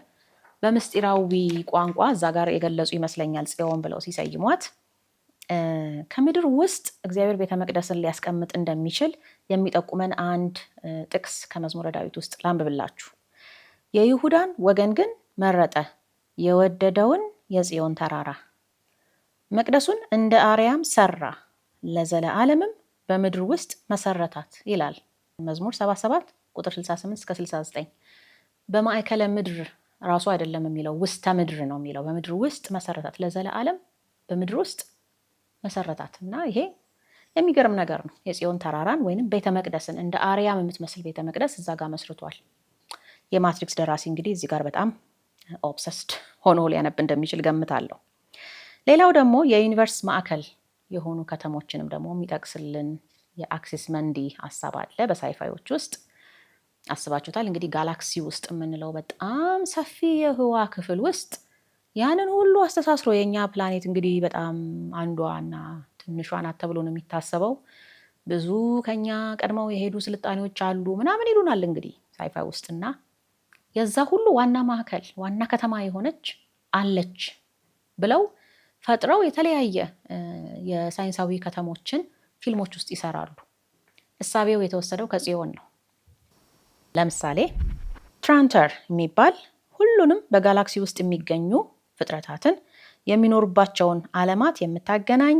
በምስጢራዊ ቋንቋ እዛ ጋር የገለጹ ይመስለኛል ጽዮን ብለው ሲሰይሟት። ከምድር ውስጥ እግዚአብሔር ቤተ መቅደስን ሊያስቀምጥ እንደሚችል የሚጠቁመን አንድ ጥቅስ ከመዝሙረ ዳዊት ውስጥ ላንብብላችሁ። የይሁዳን ወገን ግን መረጠ የወደደውን የጽዮን ተራራ፣ መቅደሱን እንደ አርያም ሰራ ለዘለዓለምም በምድር ውስጥ መሰረታት ይላል መዝሙር 77 ቁጥር 68 እስከ 69። በማዕከለ ምድር ራሱ አይደለም የሚለው ውስተ ምድር ነው የሚለው። በምድር ውስጥ መሰረታት ለዘለዓለም በምድር ውስጥ መሰረታት እና ይሄ የሚገርም ነገር ነው። የጽዮን ተራራን ወይንም ቤተ መቅደስን እንደ አርያም የምትመስል ቤተ መቅደስ እዛ ጋር መስርቷል። የማትሪክስ ደራሲ እንግዲህ እዚህ ጋር በጣም ኦብሰስድ ሆኖ ሊያነብ እንደሚችል ገምታለሁ። ሌላው ደግሞ የዩኒቨርስ ማዕከል የሆኑ ከተሞችንም ደግሞ የሚጠቅስልን የአክሲስ መንዲ ሀሳብ አለ በሳይፋዮች ውስጥ። አስባችሁታል እንግዲህ ጋላክሲ ውስጥ የምንለው በጣም ሰፊ የህዋ ክፍል ውስጥ ያንን ሁሉ አስተሳስሮ የኛ ፕላኔት እንግዲህ በጣም አንዷና ትንሿ ናት ተብሎ ነው የሚታሰበው። ብዙ ከኛ ቀድመው የሄዱ ስልጣኔዎች አሉ ምናምን ይሉናል እንግዲህ ሳይፋይ ውስጥና የዛ ሁሉ ዋና ማዕከል ዋና ከተማ የሆነች አለች ብለው ፈጥረው የተለያየ የሳይንሳዊ ከተሞችን ፊልሞች ውስጥ ይሰራሉ። እሳቤው የተወሰደው ከጽዮን ነው። ለምሳሌ ትራንተር የሚባል ሁሉንም በጋላክሲ ውስጥ የሚገኙ ፍጥረታትን የሚኖሩባቸውን ዓለማት የምታገናኝ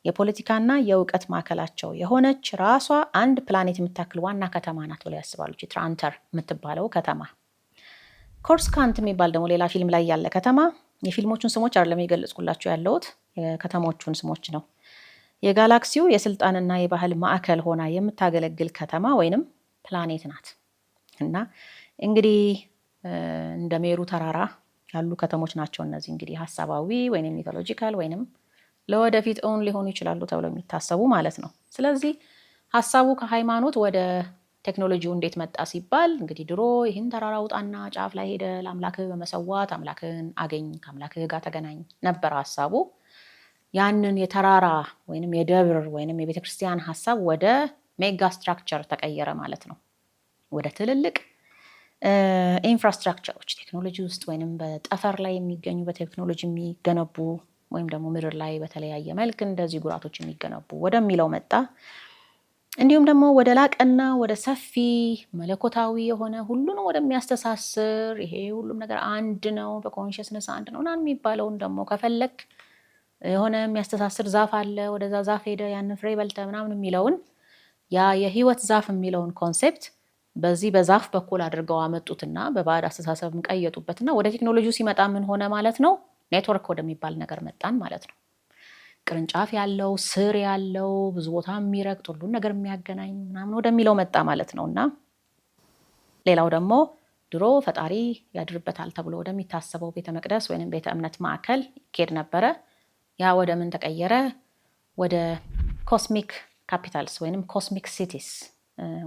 የፖለቲካና የእውቀት ማዕከላቸው የሆነች ራሷ አንድ ፕላኔት የምታክል ዋና ከተማ ናት ብለው ያስባሉ። ትራንተር የምትባለው ከተማ። ኮርስካንት የሚባል ደግሞ ሌላ ፊልም ላይ ያለ ከተማ። የፊልሞቹን ስሞች አይደለም የገለጽኩላችሁ ያለሁት የከተሞቹን ስሞች ነው። የጋላክሲው የስልጣንና የባህል ማዕከል ሆና የምታገለግል ከተማ ወይንም ፕላኔት ናት። እና እንግዲህ እንደ ሜሩ ተራራ ያሉ ከተሞች ናቸው እነዚህ እንግዲህ ሀሳባዊ ወይንም ሚቶሎጂካል ወይንም ለወደፊት እውን ሊሆኑ ይችላሉ ተብለው የሚታሰቡ ማለት ነው። ስለዚህ ሀሳቡ ከሃይማኖት ወደ ቴክኖሎጂው እንዴት መጣ ሲባል እንግዲህ ድሮ ይህን ተራራ ውጣና ጫፍ ላይ ሄደ ለአምላክህ በመሰዋት አምላክህን አገኝ ከአምላክህ ጋር ተገናኝ ነበር ሀሳቡ። ያንን የተራራ ወይንም የደብር ወይንም የቤተክርስቲያን ሀሳብ ወደ ሜጋ ስትራክቸር ተቀየረ ማለት ነው። ወደ ትልልቅ ኢንፍራስትራክቸሮች ቴክኖሎጂ ውስጥ ወይንም በጠፈር ላይ የሚገኙ በቴክኖሎጂ የሚገነቡ ወይም ደግሞ ምድር ላይ በተለያየ መልክ እንደዚህ ጉራቶች የሚገነቡ ወደሚለው መጣ። እንዲሁም ደግሞ ወደ ላቀና ወደ ሰፊ መለኮታዊ የሆነ ሁሉንም ወደሚያስተሳስር ይሄ ሁሉም ነገር አንድ ነው በኮንሽስነስ አንድ ነው ምናምን የሚባለውን ደግሞ ከፈለክ የሆነ የሚያስተሳስር ዛፍ አለ ወደዛ ዛፍ ሄደ ያንን ፍሬ በልተ ምናምን የሚለውን ያ የህይወት ዛፍ የሚለውን ኮንሴፕት በዚህ በዛፍ በኩል አድርገው አመጡትና በባዕድ አስተሳሰብም ቀየጡበትና ወደ ቴክኖሎጂው ሲመጣ ምን ሆነ ማለት ነው? ኔትወርክ ወደሚባል ነገር መጣን ማለት ነው። ቅርንጫፍ ያለው ስር ያለው ብዙ ቦታ የሚረግጥ ሁሉን ነገር የሚያገናኝ ምናምን ወደሚለው መጣ ማለት ነው። እና ሌላው ደግሞ ድሮ ፈጣሪ ያድርበታል ተብሎ ወደሚታሰበው ቤተ መቅደስ ወይም ቤተ እምነት ማዕከል ይኬድ ነበረ። ያ ወደ ምን ተቀየረ? ወደ ኮስሚክ ካፒታልስ ወይም ኮስሚክ ሲቲስ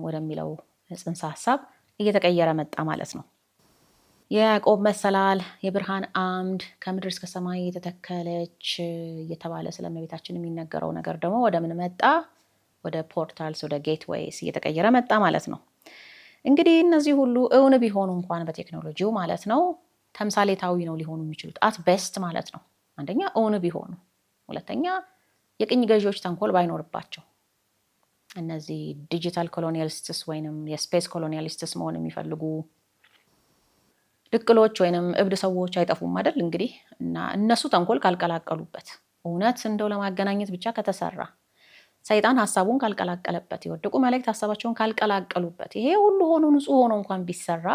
ወደሚለው ጽንሰ ሀሳብ እየተቀየረ መጣ ማለት ነው። የያዕቆብ መሰላል፣ የብርሃን አምድ፣ ከምድር እስከ ሰማይ የተተከለች እየተባለ ስለእመቤታችን የሚነገረው ነገር ደግሞ ወደ ምን መጣ? ወደ ፖርታልስ ወደ ጌትዌይስ እየተቀየረ መጣ ማለት ነው። እንግዲህ እነዚህ ሁሉ እውን ቢሆኑ እንኳን በቴክኖሎጂው ማለት ነው ተምሳሌታዊ ነው ሊሆኑ የሚችሉት አት ቤስት ማለት ነው። አንደኛ እውን ቢሆኑ፣ ሁለተኛ የቅኝ ገዢዎች ተንኮል ባይኖርባቸው። እነዚህ ዲጂታል ኮሎኒያሊስትስ ወይንም የስፔስ ኮሎኒያሊስትስ መሆን የሚፈልጉ ድቅሎች ወይንም እብድ ሰዎች አይጠፉም አይደል እንግዲህ። እና እነሱ ተንኮል ካልቀላቀሉበት፣ እውነት እንደው ለማገናኘት ብቻ ከተሰራ፣ ሰይጣን ሀሳቡን ካልቀላቀለበት፣ የወደቁ መላእክት ሀሳባቸውን ካልቀላቀሉበት፣ ይሄ ሁሉ ሆኖ ንጹህ ሆኖ እንኳን ቢሰራ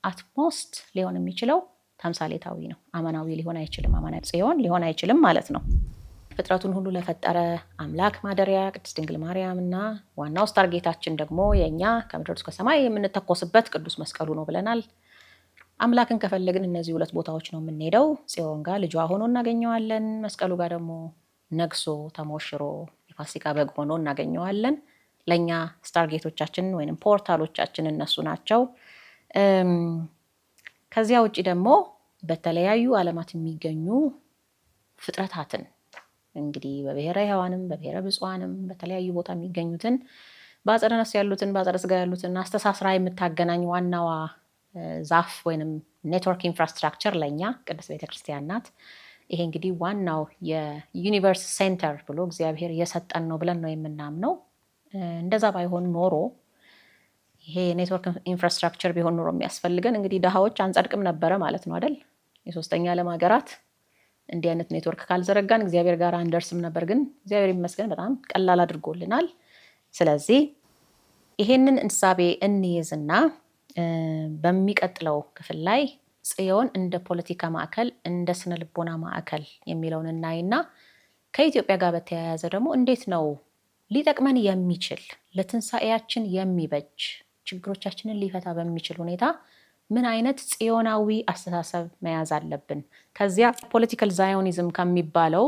አትሞስት ሊሆን የሚችለው ተምሳሌታዊ ነው። አማናዊ ሊሆን አይችልም። አማናዊ ጽዮን ሊሆን አይችልም ማለት ነው። ፍጥረቱን ሁሉ ለፈጠረ አምላክ ማደሪያ ቅድስት ድንግል ማርያም እና ዋናው ስታር ጌታችን ደግሞ የእኛ ከምድር እስከ ሰማይ የምንተኮስበት ቅዱስ መስቀሉ ነው ብለናል። አምላክን ከፈለግን እነዚህ ሁለት ቦታዎች ነው የምንሄደው። ጽዮን ጋር ልጇ ሆኖ እናገኘዋለን። መስቀሉ ጋር ደግሞ ነግሶ ተሞሽሮ የፋሲካ በግ ሆኖ እናገኘዋለን። ለእኛ ስታር ጌቶቻችን ወይም ፖርታሎቻችን እነሱ ናቸው። ከዚያ ውጭ ደግሞ በተለያዩ ዓለማት የሚገኙ ፍጥረታትን እንግዲህ በብሔረ ሕያዋንም በብሔረ ብፁዓንም በተለያዩ ቦታ የሚገኙትን በአጸደ ነፍስ ያሉትን በአጸደ ሥጋ ያሉትን አስተሳስራ የምታገናኝ ዋናዋ ዛፍ ወይንም ኔትወርክ ኢንፍራስትራክቸር ለእኛ ቅድስት ቤተክርስቲያን ናት። ይሄ እንግዲህ ዋናው የዩኒቨርስ ሴንተር ብሎ እግዚአብሔር እየሰጠን ነው ብለን ነው የምናምነው። እንደዛ ባይሆን ኖሮ ይሄ ኔትወርክ ኢንፍራስትራክቸር ቢሆን ኖሮ የሚያስፈልገን እንግዲህ ድሃዎች አንጸድቅም ነበረ ማለት ነው አይደል? የሶስተኛ ዓለም ሀገራት እንዲህ አይነት ኔትወርክ ካልዘረጋን እግዚአብሔር ጋር አንደርስም ነበር። ግን እግዚአብሔር ይመስገን በጣም ቀላል አድርጎልናል። ስለዚህ ይሄንን እንሳቤ እንይዝና በሚቀጥለው ክፍል ላይ ጽዮን እንደ ፖለቲካ ማዕከል እንደ ስነ ልቦና ማዕከል የሚለውን እናይና ከኢትዮጵያ ጋር በተያያዘ ደግሞ እንዴት ነው ሊጠቅመን የሚችል ለትንሣኤያችን የሚበጅ ችግሮቻችንን ሊፈታ በሚችል ሁኔታ ምን አይነት ጽዮናዊ አስተሳሰብ መያዝ አለብን? ከዚያ ፖለቲካል ዛዮኒዝም ከሚባለው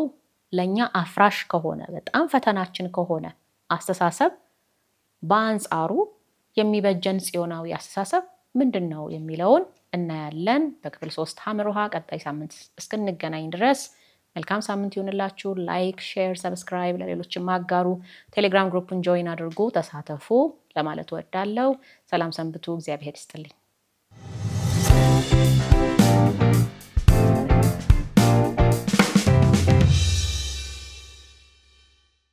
ለኛ አፍራሽ ከሆነ በጣም ፈተናችን ከሆነ አስተሳሰብ በአንጻሩ የሚበጀን ጽዮናዊ አስተሳሰብ ምንድን ነው የሚለውን እናያለን። በክፍል 3 ሐመር ውሃ ቀጣይ ሳምንት እስክንገናኝ ድረስ መልካም ሳምንት ይሁንላችሁ። ላይክ፣ ሼር፣ ሰብስክራይብ ለሌሎችም አጋሩ። ቴሌግራም ግሩፕን ጆይን አድርጉ፣ ተሳተፉ ለማለት እወዳለሁ። ሰላም ሰንብቱ። እግዚአብሔር ይስጥልኝ።